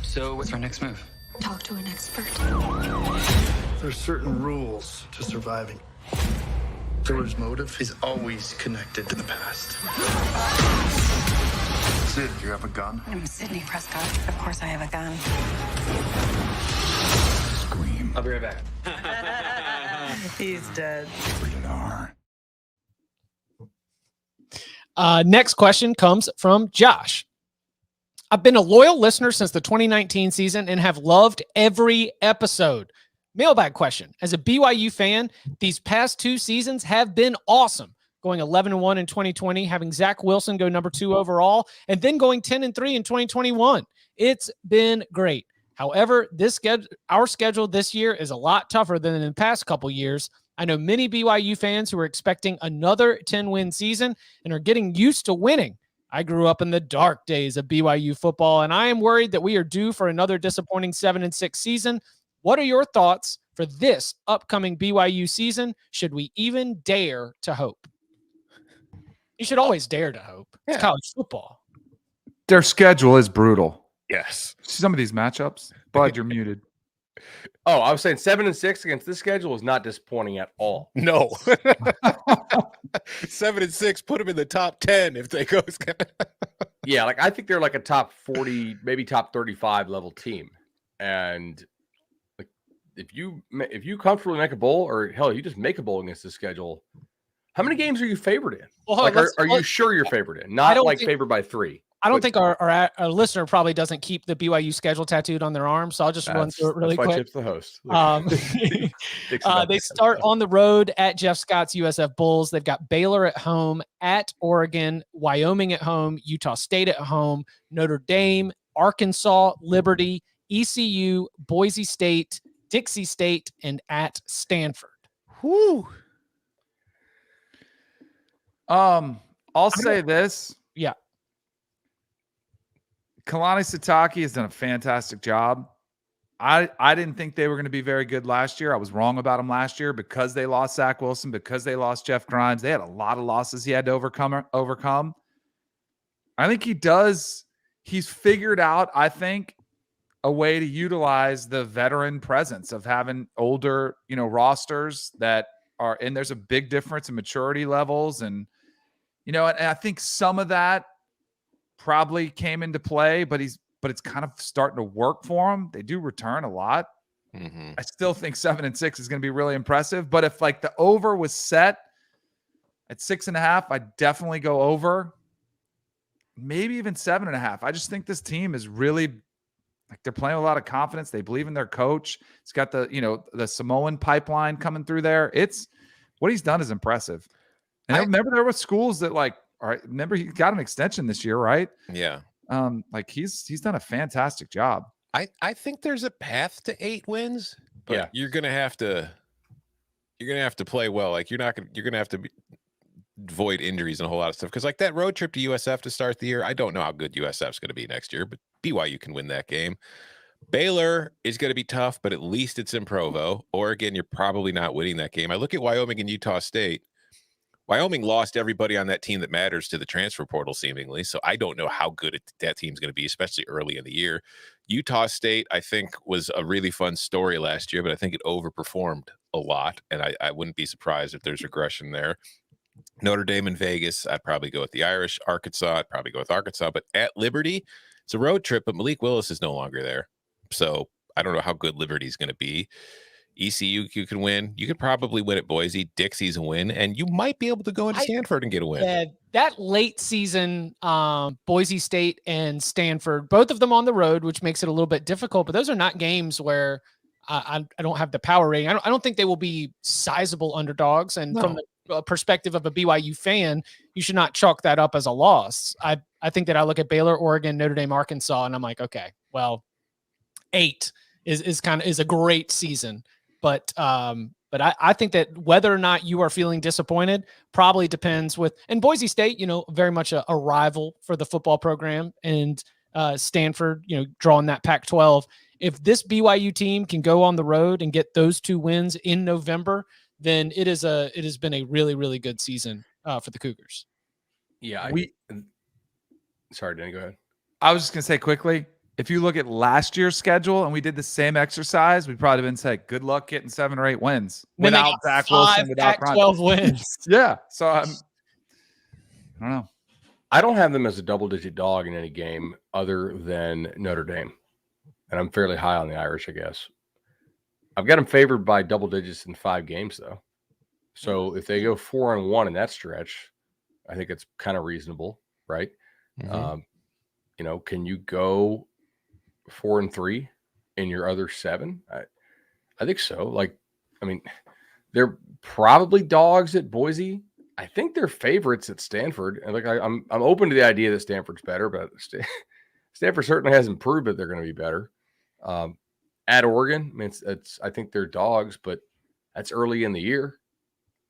So, what's our next move? Talk to an expert. There's certain rules to surviving. Killer's motive is always connected to the past. Sid, do you have a gun? I'm Sydney Prescott. Of course I have a gun. Scream. I'll be right back. He's dead. Rated R. Next question comes from Josh. I've been a loyal listener since the 2019 season and have loved every episode. Mailbag question. As a BYU fan, these past 2 seasons have been awesome. Going 11-1 in 2020, having Zach Wilson go number 2 overall, and then going 10-3 in 2021. It's been great. However, our schedule this year is a lot tougher than in the past couple years. I know many BYU fans who are expecting another 10-win season and are getting used to winning. I grew up in the dark days of BYU football, and I am worried that we are due for another disappointing 7-6 season. What are your thoughts for this upcoming BYU season? Should we even dare to hope? You should always dare to hope. It's Yeah. college football. Their schedule is brutal. Yes. Some of these matchups. Bud, you're muted. Oh, I was saying 7-6 against this schedule is not disappointing at all. No. 7-6, put them in the top 10 if they go. Yeah, like I think they're like a top 40, maybe top 35 level team. And like if you comfortably make a bowl, or hell, you just make a bowl against this schedule, how many games are you favored in? Well, Like, are you sure you're favored in? Not don't like think- favored by 3. I don't But think our listener probably doesn't keep the BYU schedule tattooed on their arm, so I'll just run through it really that's why quick. Chip's the host. They start on the road at Jeff Scott's USF Bulls. They've got Baylor at home, at Oregon, Wyoming at home, Utah State at home, Notre Dame, Arkansas, Liberty, ECU, Boise State, Dixie State, and at Stanford. Whew. I'll say this. Yeah. Kalani Sitake has done a fantastic job. I didn't think they were going to be very good last year. I was wrong about them last year because they lost Zach Wilson, because they lost Jeff Grimes. They had a lot of losses he had to overcome. I think he's figured out, I think, a way to utilize the veteran presence of having older, rosters that are, and there's a big difference in maturity levels. And, and I think some of that probably came into play, but it's kind of starting to work for them. They do return a lot. Mm-hmm. I still think 7-6 is going to be really impressive. But if like the over was set at 6.5, I'd definitely go over. Maybe even 7.5. I just think this team is really like they're playing with a lot of confidence. They believe in their coach. It's got the Samoan pipeline coming through there. It's what he's done is impressive. And I remember there were schools that all right, remember he got an extension this year, right? Yeah. He's done a fantastic job. I think there's a path to 8 wins, but you're gonna have to play well. Like you're gonna have to avoid injuries and a whole lot of stuff. Because like that road trip to USF to start the year, I don't know how good USF's going to be next year, but BYU can win that game. Baylor is going to be tough, but at least it's in Provo. Oregon, you're probably not winning that game. I look at Wyoming and Utah State. Wyoming lost everybody on that team that matters to the transfer portal, seemingly. So I don't know how good that team's going to be, especially early in the year. Utah State, I think, was a really fun story last year, but I think it overperformed a lot. And I wouldn't be surprised if there's regression there. Notre Dame and Vegas, I'd probably go with the Irish. Arkansas, I'd probably go with Arkansas. But at Liberty, it's a road trip, but Malik Willis is no longer there. So I don't know how good Liberty's going to be. ECU, you can win. You could probably win at Boise. Dixie's a win. And you might be able to go into Stanford and get a win. That late season, Boise State and Stanford, both of them on the road, which makes it a little bit difficult. But those are not games where I don't have the power rating. I don't think they will be sizable underdogs. And from the perspective of a BYU fan, you should not chalk that up as a loss. I think that I look at Baylor, Oregon, Notre Dame, Arkansas, and I'm like, okay, well, 8 is a great season. But I think that whether or not you are feeling disappointed probably depends and Boise State, very much a rival for the football program, and Stanford, drawing that Pac-12. If this BYU team can go on the road and get those 2 wins in November, then it has been a really, really good season for the Cougars. Yeah. Sorry, Danny, go ahead. I was just going to say quickly, if you look at last year's schedule and we did the same exercise, we'd probably been saying, good luck getting 7 or 8 wins without Zach Wilson, without 12 wins. Yeah. So I don't know. I don't have them as a double-digit dog in any game other than Notre Dame. And I'm fairly high on the Irish, I guess. I've got them favored by double digits in 5 games, though. So if they go 4-1 in that stretch, I think it's kind of reasonable, right? Mm-hmm. Can you go 4-3 in your other 7? I think so. They're probably dogs at Boise. I think they're favorites at Stanford. And I'm open to the idea that Stanford's better, but Stanford certainly has improved, but they're going to be better. At Oregon, I think they're dogs, but that's early in the year.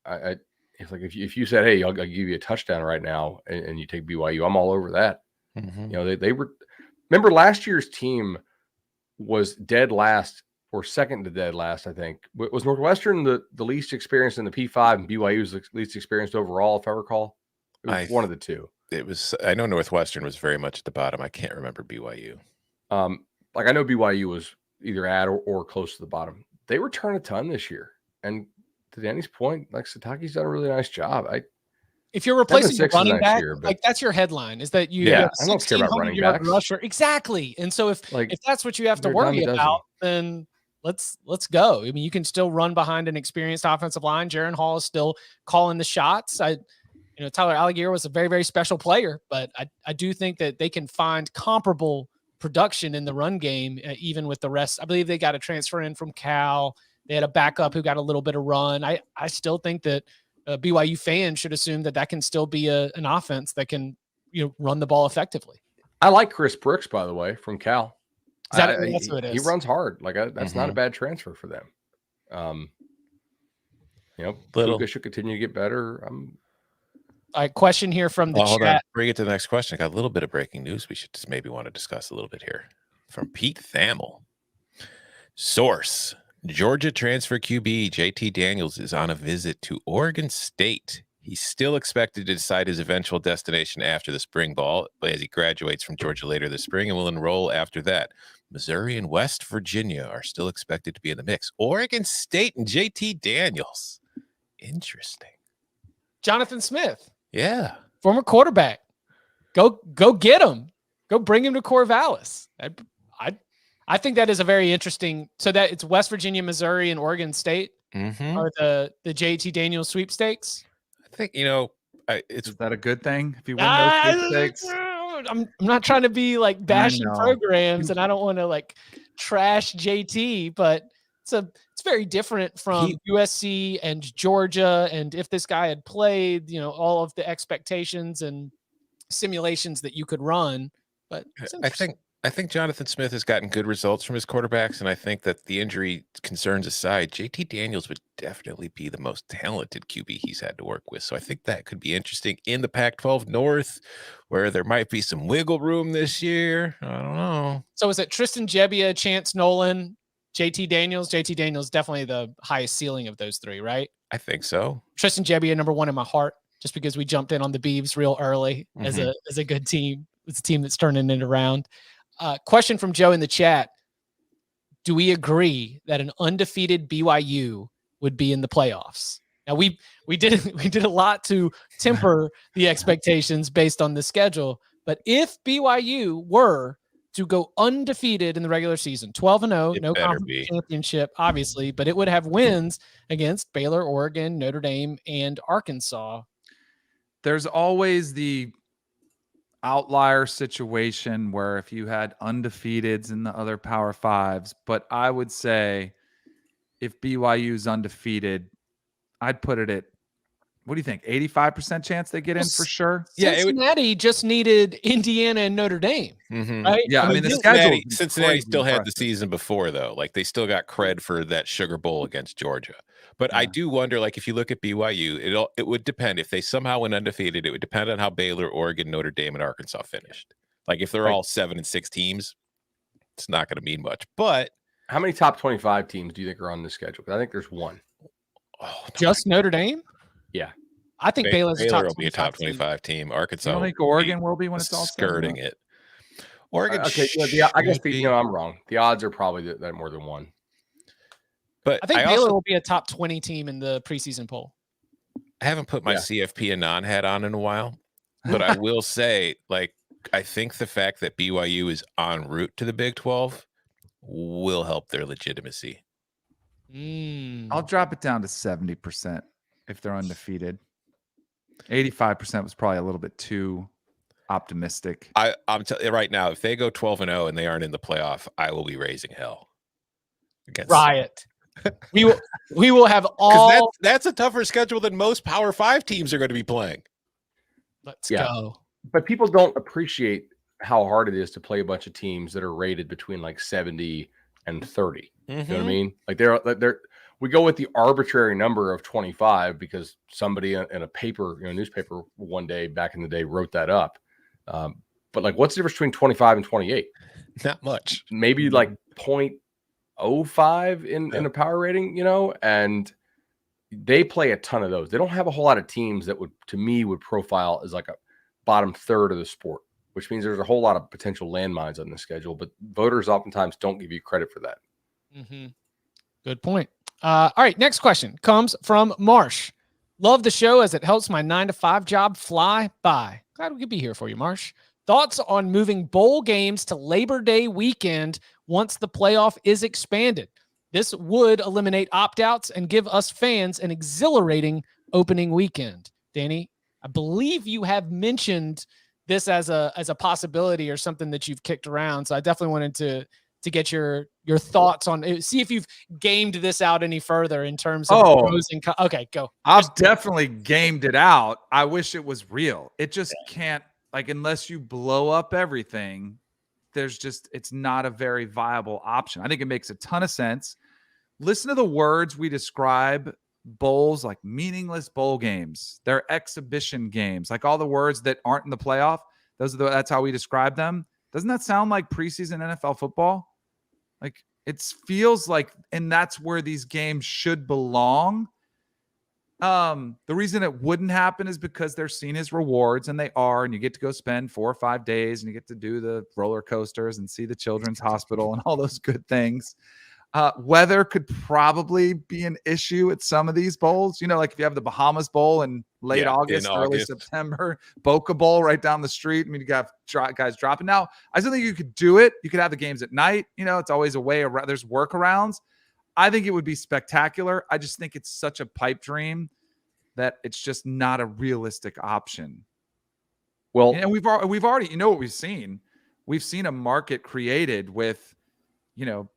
If you said, hey, I'll give you a touchdown right now, and you take BYU, I'm all over that. Mm-hmm. They were. Remember last year's team was dead last or second to dead last. I think was Northwestern the least experienced in the P5, and BYU was the least experienced overall, if I recall. It was one of the two. It was. I know Northwestern was very much at the bottom. I can't remember BYU. I know BYU was either at or close to the bottom. They return a ton this year, and to Danny's point, Sitake's done a really nice job. If you're replacing a running back, year, that's your headline, is that you I don't care about running backs. Rusher. Exactly. And so if that's what you have to worry about, then let's go. I mean, you can still run behind an experienced offensive line. Jaron Hall is still calling the shots. Tyler Algier was a very, very special player, but I do think that they can find comparable production in the run game, even with the rest. I believe they got a transfer in from Cal. They had a backup who got a little bit of run. I still think that BYU fans should assume that can still be an offense that can, run the ball effectively. I like Chris Brooks, by the way, from Cal. That's what it is. He runs hard. That's not a bad transfer for them. Little. Puka should continue to get better. All right, question here from the Hold on. chat. Bring it to the next question. I got a little bit of breaking news we should just maybe want to discuss a little bit here. From Pete Thamel. Source. Georgia transfer QB JT Daniels is on a visit to Oregon State. He's still expected to decide his eventual destination after the spring ball as he graduates from Georgia later this spring and will enroll after that. Missouri and West Virginia are still expected to be in the mix. Oregon State and JT Daniels. Interesting. Jonathan Smith, Yeah. former quarterback. Go get him. Go bring him to Corvallis. I think that is a very interesting. So that it's West Virginia, Missouri, and Oregon State are the JT Daniels sweepstakes. I think, Is that a good thing if you win those sweepstakes? I'm not trying to be like bashing know. programs, and I don't want to like trash JT, but it's very different from USC and Georgia. And if this guy had played, all of the expectations and simulations that you could run. But I think Jonathan Smith has gotten good results from his quarterbacks, and I think that the injury concerns aside, JT Daniels would definitely be the most talented QB he's had to work with. So I think that could be interesting in the Pac-12 North, where there might be some wiggle room this year. I don't know. So is it Tristan Gebbia, Chance Nolan, JT Daniels? JT Daniels definitely the highest ceiling of those three, right? I think so. Tristan Gebbia, number one in my heart, just because we jumped in on the Beavs real early as a good team. It's a team that's turning it around. Question from Joe in the chat. Do we agree that an undefeated BYU would be in the playoffs? Now we did a lot to temper the expectations based on the schedule, but if BYU were to go undefeated in the regular season, 12-0, no conference championship, obviously, but it would have wins against Baylor, Oregon, Notre Dame, and Arkansas. There's always the outlier situation where if you had undefeateds in the other Power Fives, but I would say if BYU's undefeated, I'd put it at, what do you think, 85% chance they get in for sure? Cincinnati just needed Indiana and Notre Dame, right? Yeah, I mean the schedule. Cincinnati still had the season before, though. Like, they still got cred for that Sugar Bowl against Georgia. But I do wonder, like, if you look at BYU, it would depend. If they somehow went undefeated, it would depend on how Baylor, Oregon, Notre Dame, and Arkansas finished. Like, if they're all 7-6 teams, it's not going to mean much. But how many top 25 teams do you think are on the schedule? Because I think there's one. Just Notre Dame? Yeah. I think Baylor will be a top 25 team. Arkansas. I don't think Oregon will be when it's all skirting it. Oregon. Okay. I guess I'm wrong. The odds are probably that more than one. But I think Baylor will be a top 20 team in the preseason poll. I haven't put my CFP Anon hat on in a while, but I will say, like, I think the fact that BYU is en route to the Big 12 will help their legitimacy. I'll drop it down to 70% if they're undefeated. 85% was probably a little bit too optimistic. I'm telling you right now, if they go 12-0 and they aren't in the playoff, I will be raising hell. Riot. We will have all. That's a tougher schedule than most Power 5 teams are going to be playing. Let's go. But people don't appreciate how hard it is to play a bunch of teams that are rated between like 70 and 30. You know what I mean? Like we go with the arbitrary number of 25 because somebody in a paper, newspaper one day back in the day wrote that up. But like, what's the difference between 25 and 28? Not much. Maybe like 0.05 in a power rating, and they play a ton of those. They don't have a whole lot of teams that would profile as like a bottom third of the sport, which means there's a whole lot of potential landmines on the schedule, but voters oftentimes don't give you credit for that. Good point. All right. Next question comes from Marsh. Love the show as it helps my 9-to-5 job fly by. Glad we could be here for you, Marsh. Thoughts on moving bowl games to Labor Day weekend once the playoff is expanded? This would eliminate opt-outs and give us fans an exhilarating opening weekend. Danny, I believe you have mentioned this as a possibility or something that you've kicked around. So I definitely wanted to get your thoughts on it. See if you've gamed this out any further in terms of pros and cons. Okay, go. I've definitely gamed it out. I wish it was real. It just can't, like, unless you blow up everything, it's not a very viable option. I think it makes a ton of sense. Listen to the words we describe bowls like meaningless bowl games. They're exhibition games, like all the words that aren't in the playoff. That's how we describe them. Doesn't that sound like preseason NFL football? Like it feels like, and that's where these games should belong. The reason it wouldn't happen is because they're seen as rewards, and they are, and you get to go spend 4 or 5 days and you get to do the roller coasters and see the children's hospital and all those good things. Weather could probably be an issue at some of these bowls. Like if you have the Bahamas Bowl in late August, early September, Boca Bowl right down the street. I mean, you got guys dropping. Now, I still think you could do it. You could have the games at night. It's always a way around. There's workarounds. I think it would be spectacular. I just think it's such a pipe dream that it's just not a realistic option. Well, and we've already, what we've seen? We've seen a market created with, the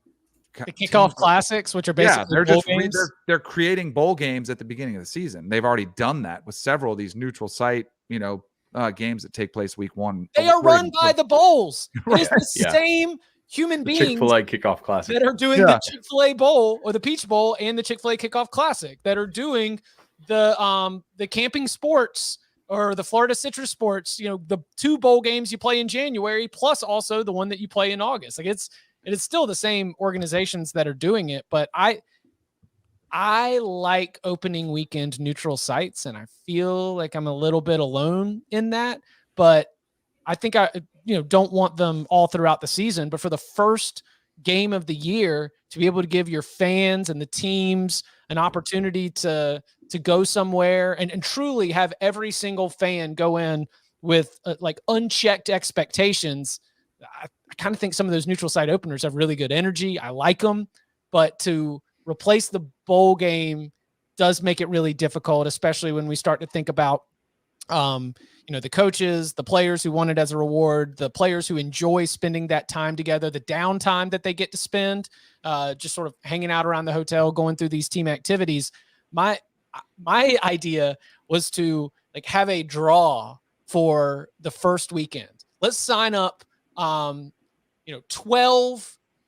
kickoff classics, which are basically bowl games. They're creating bowl games at the beginning of the season. They've already done that with several of these neutral site, games that take place week 1. They are run by the bowls. Right. It is the same human beings Chick-fil-A kickoff classic that are doing the Chick-fil-A Bowl or the Peach Bowl and the Chick-fil-A kickoff classic, that are doing the camping sports or the Florida citrus sports, the 2 bowl games you play in January, plus also the one that you play in August. Like it is still the same organizations that are doing it, but I like opening weekend neutral sites, and I feel like I'm a little bit alone in that, but I think I don't want them all throughout the season, but for the first game of the year to be able to give your fans and the teams an opportunity to go somewhere and truly have every single fan go in with like unchecked expectations. I kind of think some of those neutral site openers have really good energy. I like them, but to replace the bowl game does make it really difficult, especially when we start to think about, the coaches, the players who want it as a reward, the players who enjoy spending that time together, the downtime that they get to spend, just sort of hanging out around the hotel, going through these team activities. My idea was to have a draw for the first weekend. Let's sign up 12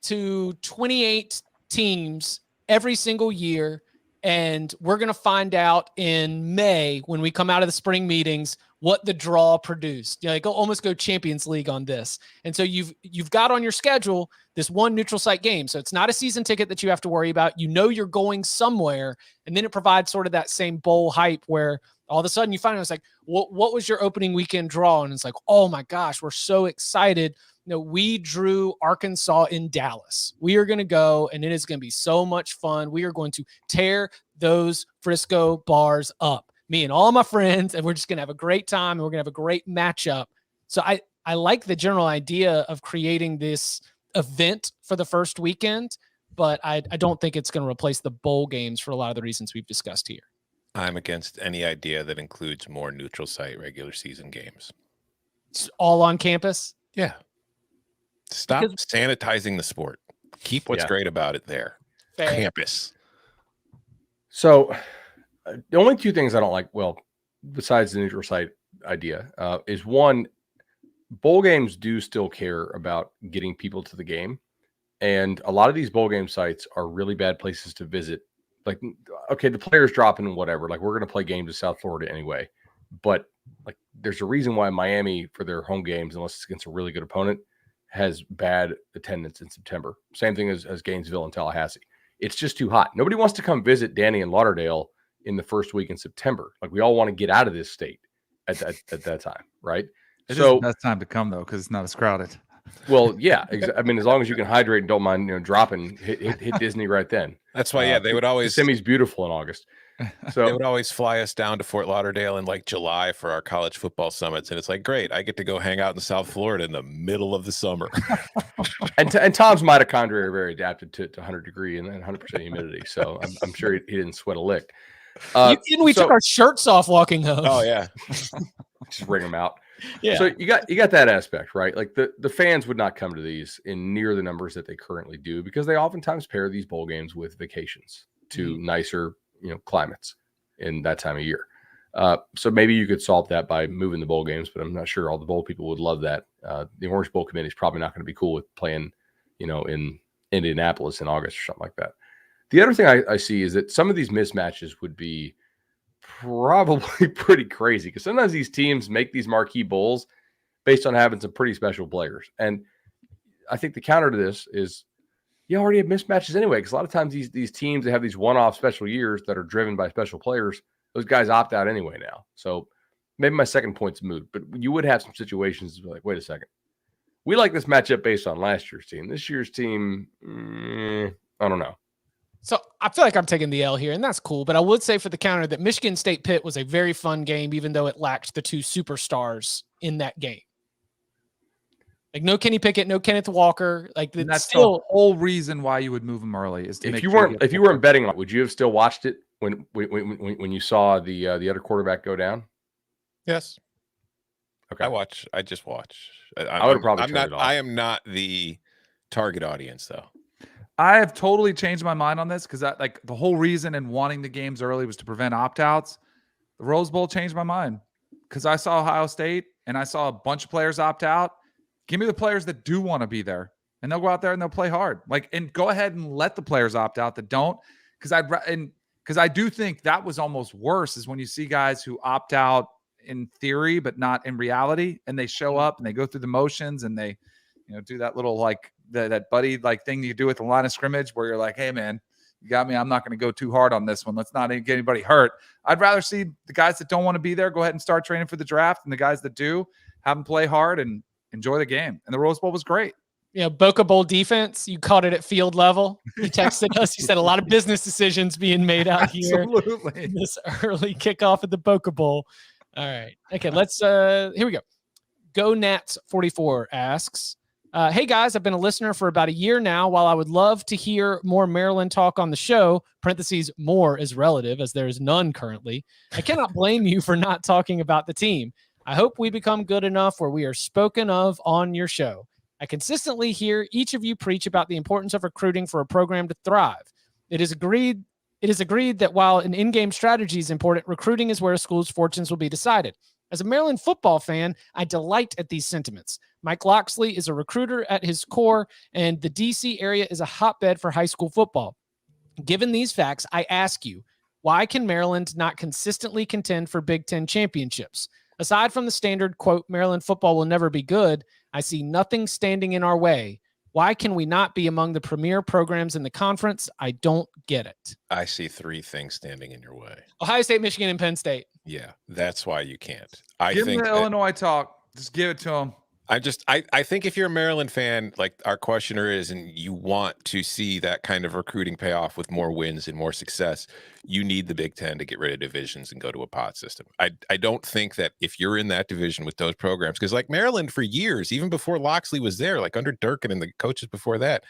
to 28 teams every single year. And we're going to find out in May when we come out of the spring meetings what the draw produced. Almost go Champions League on this. And so you've got on your schedule this one neutral site game. So it's not a season ticket that you have to worry about. You're going somewhere, and then it provides sort of that same bowl hype where all of a sudden you find out it's like, what was your opening weekend draw? And it's like, oh my gosh, we're so excited. We drew Arkansas in Dallas. We are going to go, and it is going to be so much fun. We are going to tear those Frisco bars up, me and all my friends, and we're just going to have a great time, and we're going to have a great matchup. So I like the general idea of creating this event for the first weekend, but I don't think it's going to replace the bowl games for a lot of the reasons we've discussed here. I'm against any idea that includes more neutral site regular season games. It's all on campus? Yeah. Stop sanitizing the sport. Keep what's great about it there. Fair. Campus. So the only 2 things I don't like, besides the neutral site idea, is one, bowl games do still care about getting people to the game. And a lot of these bowl game sites are really bad places to visit. Like, okay, the players dropping and whatever. Like, we're going to play games in South Florida anyway. But there's a reason why Miami, for their home games, unless it's against a really good opponent, has bad attendance in September. Same thing as Gainesville and Tallahassee. It's just too hot. Nobody wants to come visit Danny and Lauderdale in the first week in September. We all want to get out of this state at that time, right? It is the best time to come, though, because it's not as crowded. Well, yeah. I mean, as long as you can hydrate and don't mind, dropping, hit Disney right then. That's why, they would always. Yosemite's beautiful in August. So they would always fly us down to Fort Lauderdale in July for our college football summits, and it's great. I get to go hang out in South Florida in the middle of the summer. and Tom's mitochondria are very adapted to 100-degree and 100% humidity, so I'm sure he didn't sweat a lick. We took our shirts off walking home. Oh yeah, just wring them out. Yeah. So you got that aspect, right? The fans would not come to these in near the numbers that they currently do, because they oftentimes pair these bowl games with vacations to nicer climates in that time of year. So maybe you could solve that by moving the bowl games, but I'm not sure all the bowl people would love that. The Orange Bowl committee is probably not going to be cool with playing, in Indianapolis in August or something like that. The other thing I see is that some of these mismatches would be probably pretty crazy because sometimes these teams make these marquee bowls based on having some pretty special players. And I think the counter to this is you already have mismatches anyway, because a lot of times these teams that have these one-off special years that are driven by special players, those guys opt out anyway now. So maybe my second point's moot, but you would have some situations like, wait a second. We like this matchup based on last year's team. This year's team, I don't know. So I feel like I'm taking the L here, and that's cool. But I would say for the counter that Michigan State Pitt was a very fun game, even though it lacked the two superstars in that game. Like no Kenny Pickett, no Kenneth Walker. Like And that's still the whole reason why you would move them early is to If make you sure weren't betting on it, would you have still watched it when you saw the other quarterback go down? Yes. Okay. I just watch. I would have probably I'm turned not. it off. I am not the target audience, though. I have totally changed my mind on this because like the whole reason in wanting the games early was to prevent opt-outs. The Rose Bowl changed my mind because I saw Ohio State and I saw a bunch of players opt out. Give me the players that do want to be there, and they'll go out there and they'll play hard. Like, and go ahead and let the players opt out that don't, because I do think that was almost worse is when you see guys who opt out in theory but not in reality, and they show up and they go through the motions and they, do that little like that buddy like thing you do at the line of scrimmage where you're like, hey man, you got me. I'm not going to go too hard on this one. Let's not get anybody hurt. I'd rather see the guys that don't want to be there go ahead and start training for the draft, and the guys that do have them play hard and enjoy the game. And the Rose Bowl was great. Boca Bowl defense. You caught it at field level. You texted us. You said a lot of business decisions being made out here. Absolutely. This early kickoff at the Boca Bowl. All right. Okay. Let's, here we go. Go Nats 44 asks, hey guys, I've been a listener for about a year now. While I would love to hear more Maryland talk on the show, parentheses, more is relative as there is none currently, I cannot blame you for not talking about the team. I hope we become good enough where we are spoken of on your show. I consistently hear each of you preach about the importance of recruiting for a program to thrive. It is agreed that while an in-game strategy is important, recruiting is where a school's fortunes will be decided. As a Maryland football fan, I delight at these sentiments. Mike Locksley is a recruiter at his core, and the D.C. area is a hotbed for high school football. Given these facts, I ask you, why can Maryland not consistently contend for Big Ten championships? Aside from the standard, quote, Maryland football will never be good, I see nothing standing in our way. Why can we not be among the premier programs in the conference? I don't get it. I see three things standing in your way. Ohio State, Michigan, and Penn State. Yeah, that's why you can't. Give them the Illinois talk. Just give it to them. I think if you're a Maryland fan, like our questioner is, and you want to see that kind of recruiting pay off with more wins and more success, you need the Big Ten to get rid of divisions and go to a pod system. I don't think that if you're in that division with those programs, because like Maryland for years, even before Locksley was there, like under Durkin and the coaches before that,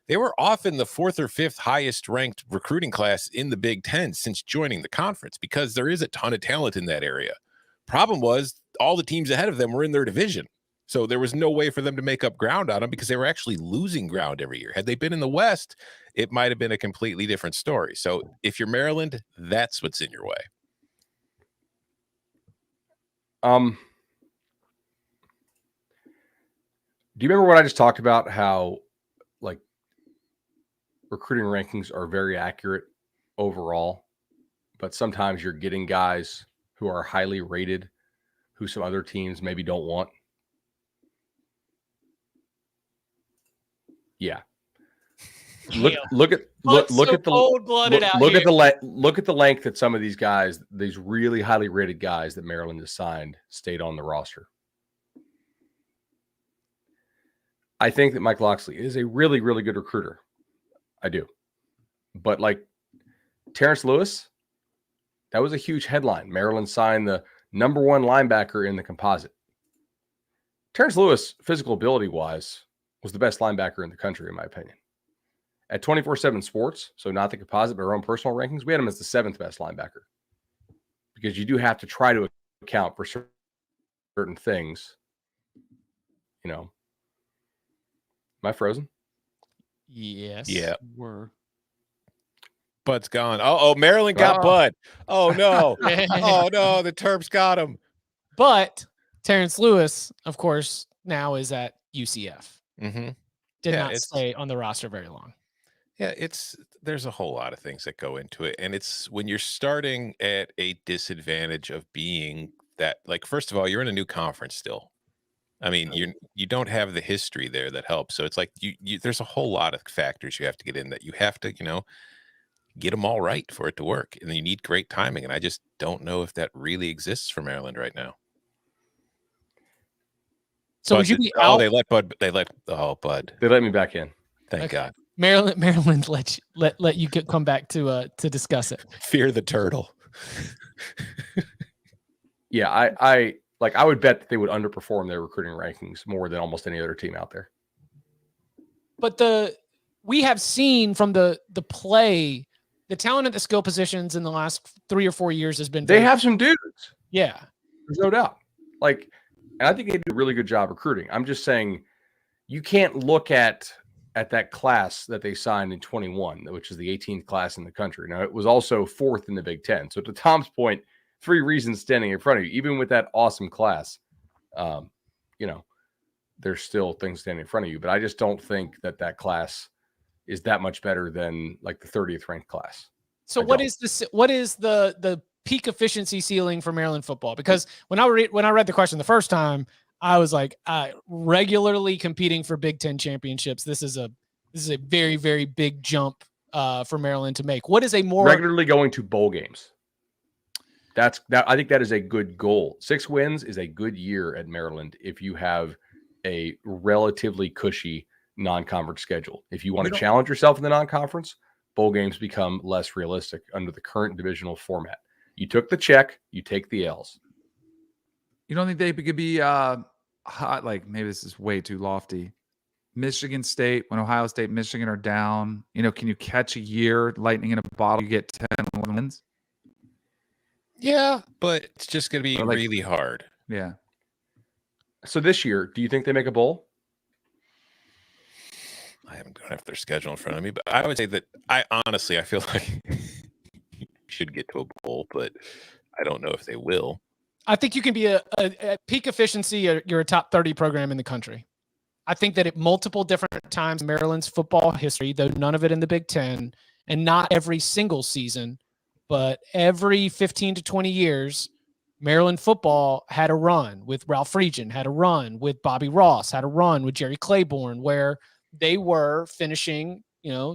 they were often the fourth or fifth highest ranked recruiting class in the Big Ten since joining the conference, because there is a ton of talent in that area. Problem was all the teams ahead of them were in their division. So there was no way for them to make up ground on them because they were actually losing ground every year. Had they been in the West, it might have been a completely different story. So if you're Maryland, that's what's in your way. Do you remember what I just talked about? How like recruiting rankings are very accurate overall, but sometimes you're getting guys who are highly rated, who some other teams maybe don't want. Yeah. Look at the length that some of these guys, these really highly rated guys that Maryland has signed, stayed on the roster. I think that Mike Locksley is a really, really good recruiter. I do. But like Terrence Lewis, that was a huge headline. Maryland signed the number one linebacker in the composite. Terrence Lewis, physical ability wise, was the best linebacker in the country, in my opinion. At 24/7 Sports, so not the composite, but our own personal rankings, we had him as the seventh best linebacker. Because you do have to try to account for certain things. You know. Am I frozen? Yes. Yeah. Were. Bud's gone. Oh, Maryland got Bud. Oh, no. Oh, no. The Terps got him. But Terrence Lewis, of course, now is at UCF. Mm-hmm. Did not stay on the roster very long. Yeah, there's a whole lot of things that go into it. And it's when you're starting at a disadvantage of being that, like, first of all, you're in a new conference still. I mean, you don't have the history there that helps. So it's like there's a whole lot of factors you have to get in that you have to, get them all right for it to work. And you need great timing. And I just don't know if that really exists for Maryland right now. So would you be out? They let Bud. Bud. They let me back in. Thank Okay. God. Maryland let you come back to discuss it. Fear the turtle. Yeah, I would bet that they would underperform their recruiting rankings more than almost any other team out there. But we have seen from the play, the talent at the skill positions in the last 3 or 4 years has been. They have some dudes. Yeah, there's no doubt. And I think they do a really good job recruiting. I'm just saying, you can't look at that class that they signed in 21, which is the 18th class in the country. Now, it was also 4th in the Big Ten. So to Tom's point, 3 reasons standing in front of you, even with that awesome class, there's still things standing in front of you. But I just don't think that class is that much better than like the 30th ranked class. So what is the peak efficiency ceiling for Maryland football? Because when I read the question the first time, I was like, regularly competing for Big Ten championships. This is a very, very big jump for Maryland to make. What is a more regularly going to bowl games? I think that is a good goal. 6 wins is a good year at Maryland if you have a relatively cushy non-conference schedule. If you want to challenge yourself in the non-conference, bowl games become less realistic under the current divisional format. You took the check, you take the L's. You don't think they could be hot? Like, maybe this is way too lofty. Michigan State, when Ohio State, Michigan are down, can you catch a year, lightning in a bottle, you get 10 wins? Yeah, but it's just going to be really hard. Yeah. So this year, do you think they make a bowl? I don't have their schedule in front of me, but I would say that I feel like you should get to a bowl, but I don't know if they will. I think you can be at peak efficiency. You're a top 30 program in the country. I think that at multiple different times in Maryland's football history, though none of it in the Big Ten, and not every single season, but every 15 to 20 years, Maryland football had a run with Ralph Friedgen, had a run with Bobby Ross, had a run with Jerry Claiborne, where they were finishing,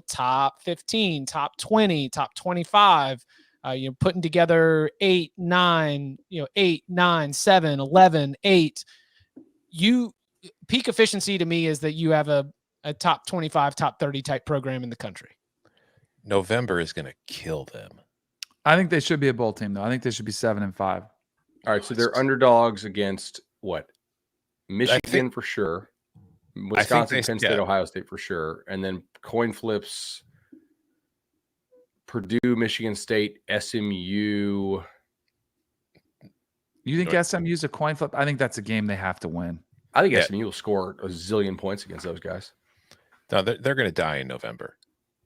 top 15, top 20, top 25, putting together 8, 9, 8, 9, 7, 11, 8. Peak efficiency to me is that you have a top 25, top 30 type program in the country. November is going to kill them. I think they should be a bowl team, though. I think they should be 7-5. All right, so they're underdogs against what? Michigan for sure. Wisconsin, Penn State, Ohio State for sure. And then coin flips, Purdue, Michigan State, SMU. You think SMU's a coin flip? I think that's a game they have to win. I think SMU will score a zillion points against those guys. No, they're going to die in November,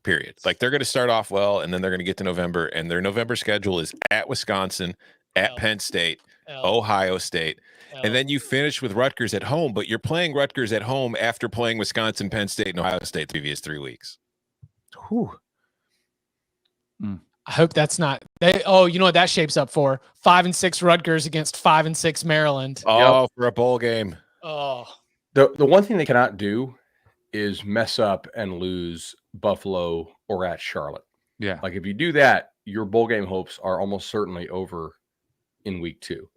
period. Like, they're going to start off well, and then they're going to get to November, and their November schedule is at Wisconsin, at Penn State, Ohio State. And then you finish with Rutgers at home, but you're playing Rutgers at home after playing Wisconsin, Penn State, and Ohio State the previous 3 weeks. Whew. I hope that's not. You know what that shapes up for? 5 and 6 Rutgers against 5 and 6 Maryland. Oh, for a bowl game. Oh, the one thing they cannot do is mess up and lose Buffalo or at Charlotte. Yeah, like if you do that, your bowl game hopes are almost certainly over in week 2.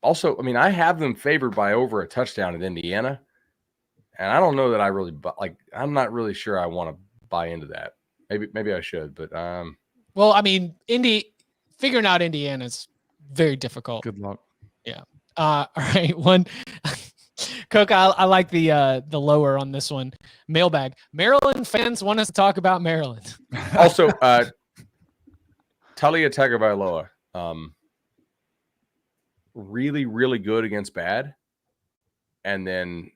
Also, I mean, I have them favored by over a touchdown at Indiana, and I don't know that I really I'm not really sure I want to buy into that. Maybe I should, but well, I mean, figuring out Indiana is very difficult. Good luck. Yeah. All right. One, Cook, I like the lower on this one. Mailbag. Maryland fans want us to talk about Maryland. Also, Talia Tagovailoa, really, really good against bad, and then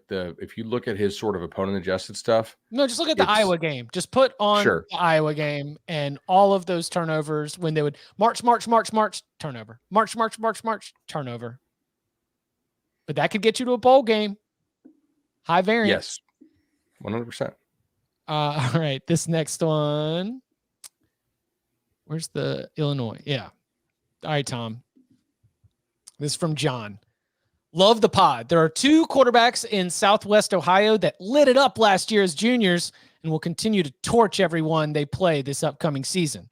if you look at his sort of opponent adjusted stuff. No, just look at the Iowa game. Just put on the Iowa game and all of those turnovers when they would march, turnover. March, turnover. But that could get you to a bowl game. High variance. Yes. 100%. All right. This next one. Where's the Illinois? Yeah. All right, Tom. This is from John. Love the pod. There are 2 quarterbacks in Southwest Ohio that lit it up last year as juniors and will continue to torch everyone they play this upcoming season.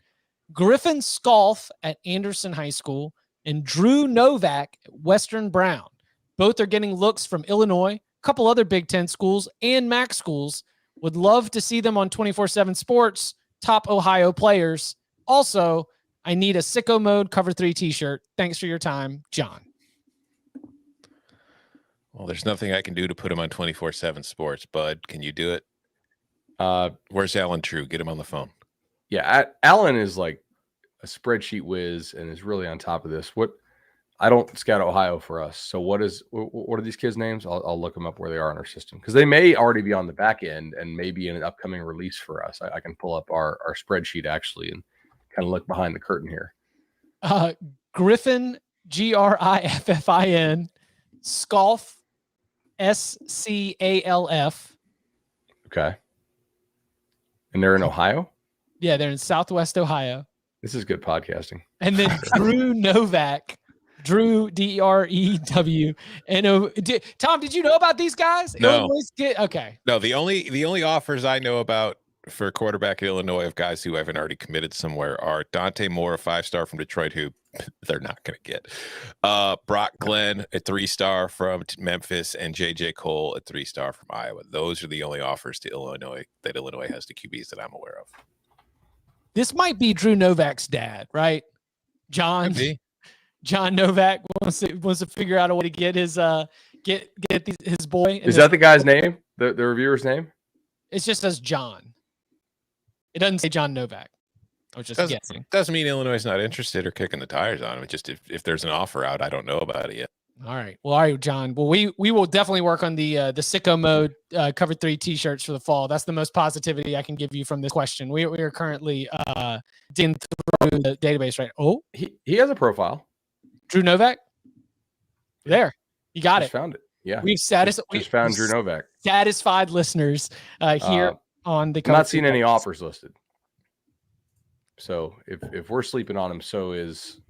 Griffin Skalf at Anderson High School and Drew Novak at Western Brown. Both are getting looks from Illinois, a couple other Big Ten schools, and MAC schools. Would love to see them on 24/7 Sports, top Ohio players. Also, I need a Sicko Mode Cover 3 t-shirt. Thanks for your time, John. Well, there's nothing I can do to put him on 24/7 Sports. Bud, can you do it? Where's Alan True? Get him on the phone. Yeah, Alan is like a spreadsheet whiz and is really on top of this. I don't scout Ohio for us. So what are these kids' names? I'll look them up where they are in our system because they may already be on the back end and maybe in an upcoming release for us. I can pull up our spreadsheet actually and kind of look behind the curtain here. Griffin, Griffin, Skalf, Scalf. Okay. And they're in Ohio? Yeah, they're in Southwest Ohio. This is good podcasting. And then Drew Novak, Drew Drew. Tom, did you know about these guys? No. Okay. No, the only offers I know about for quarterback in Illinois of guys who haven't already committed somewhere are Dante Moore, a 5-star from Detroit, who they're not going to get. Brock Glenn, a 3-star from Memphis, and JJ Cole, a 3-star from Iowa. Those are the only offers to Illinois that Illinois has to QBs that I'm aware of. This might be Drew Novak's dad, right? John Novak wants to figure out a way to get his his boy. Is that the guy's name? The reviewer's name? It's just as John. It doesn't say John Novak. I was just guessing. Doesn't mean Illinois is not interested or kicking the tires on him. It's just if there's an offer out, I don't know about it yet. All right. Well, all right, John. Well, we will definitely work on the Sicko Mode Cover 3 t-shirts for the fall. That's the most positivity I can give you from this question. We are currently digging through the database, right? Oh, he has a profile. Drew Novak. There, you got Just it. Found it. Yeah, We've found Drew Novak. Satisfied listeners here on the. I'm not seeing any offers listed. So if we're sleeping on him, so is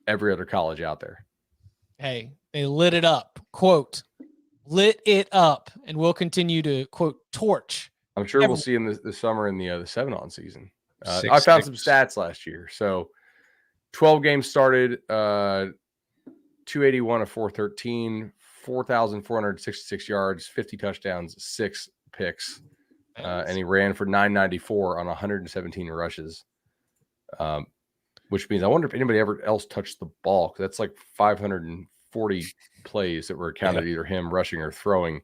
every other college out there. Hey, they lit it up. Quote, lit it up, and we'll continue to quote torch. I'm sure we'll see him this summer in the 7-on season. I found some stats last year. So 12 games started, 281 of 413, 4,466 yards, 50 touchdowns, 6 picks. And he ran for 994 on 117 rushes. Which means I wonder if anybody ever else touched the ball, because that's like 540 plays that were counted, either him rushing or throwing.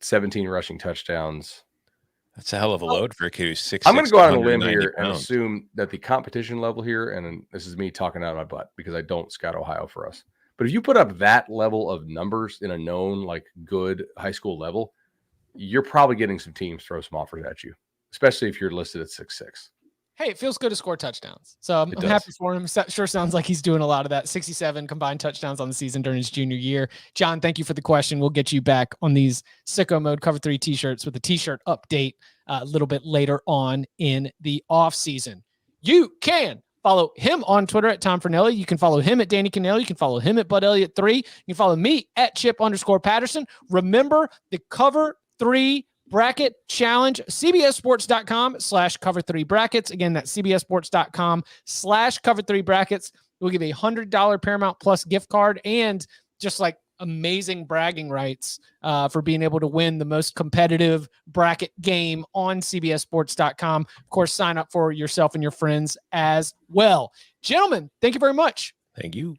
17 rushing touchdowns. That's a hell of a load for a kid who's 6'6". I'm going to go out on a limb here and assume that the competition level here, and this is me talking out of my butt because I don't scout Ohio for us, but if you put up that level of numbers in a known, like, good high school level, you're probably getting some teams throw some offers at you, especially if you're listed at 6'6". Hey, it feels good to score touchdowns. So I'm happy for him. Sure sounds like he's doing a lot of that. 67 combined touchdowns on the season during his junior year. John, thank you for the question. We'll get you back on these Sicko Mode Cover 3 t-shirts with a t-shirt update a little bit later on in the off season. You can follow him on Twitter at Tom Fernelli. You can follow him at Danny Cannelli. You can follow him at Bud Elliott 3. You can follow me at Chip_Patterson. Remember the Cover 3 Bracket Challenge, cbssports.com/cover3brackets. Again, that's cbssports.com/cover3brackets. We'll give a $100 Paramount Plus gift card and just like amazing bragging rights for being able to win the most competitive bracket game on cbssports.com. Of course, sign up for yourself and your friends as well. Gentlemen, thank you very much. Thank you.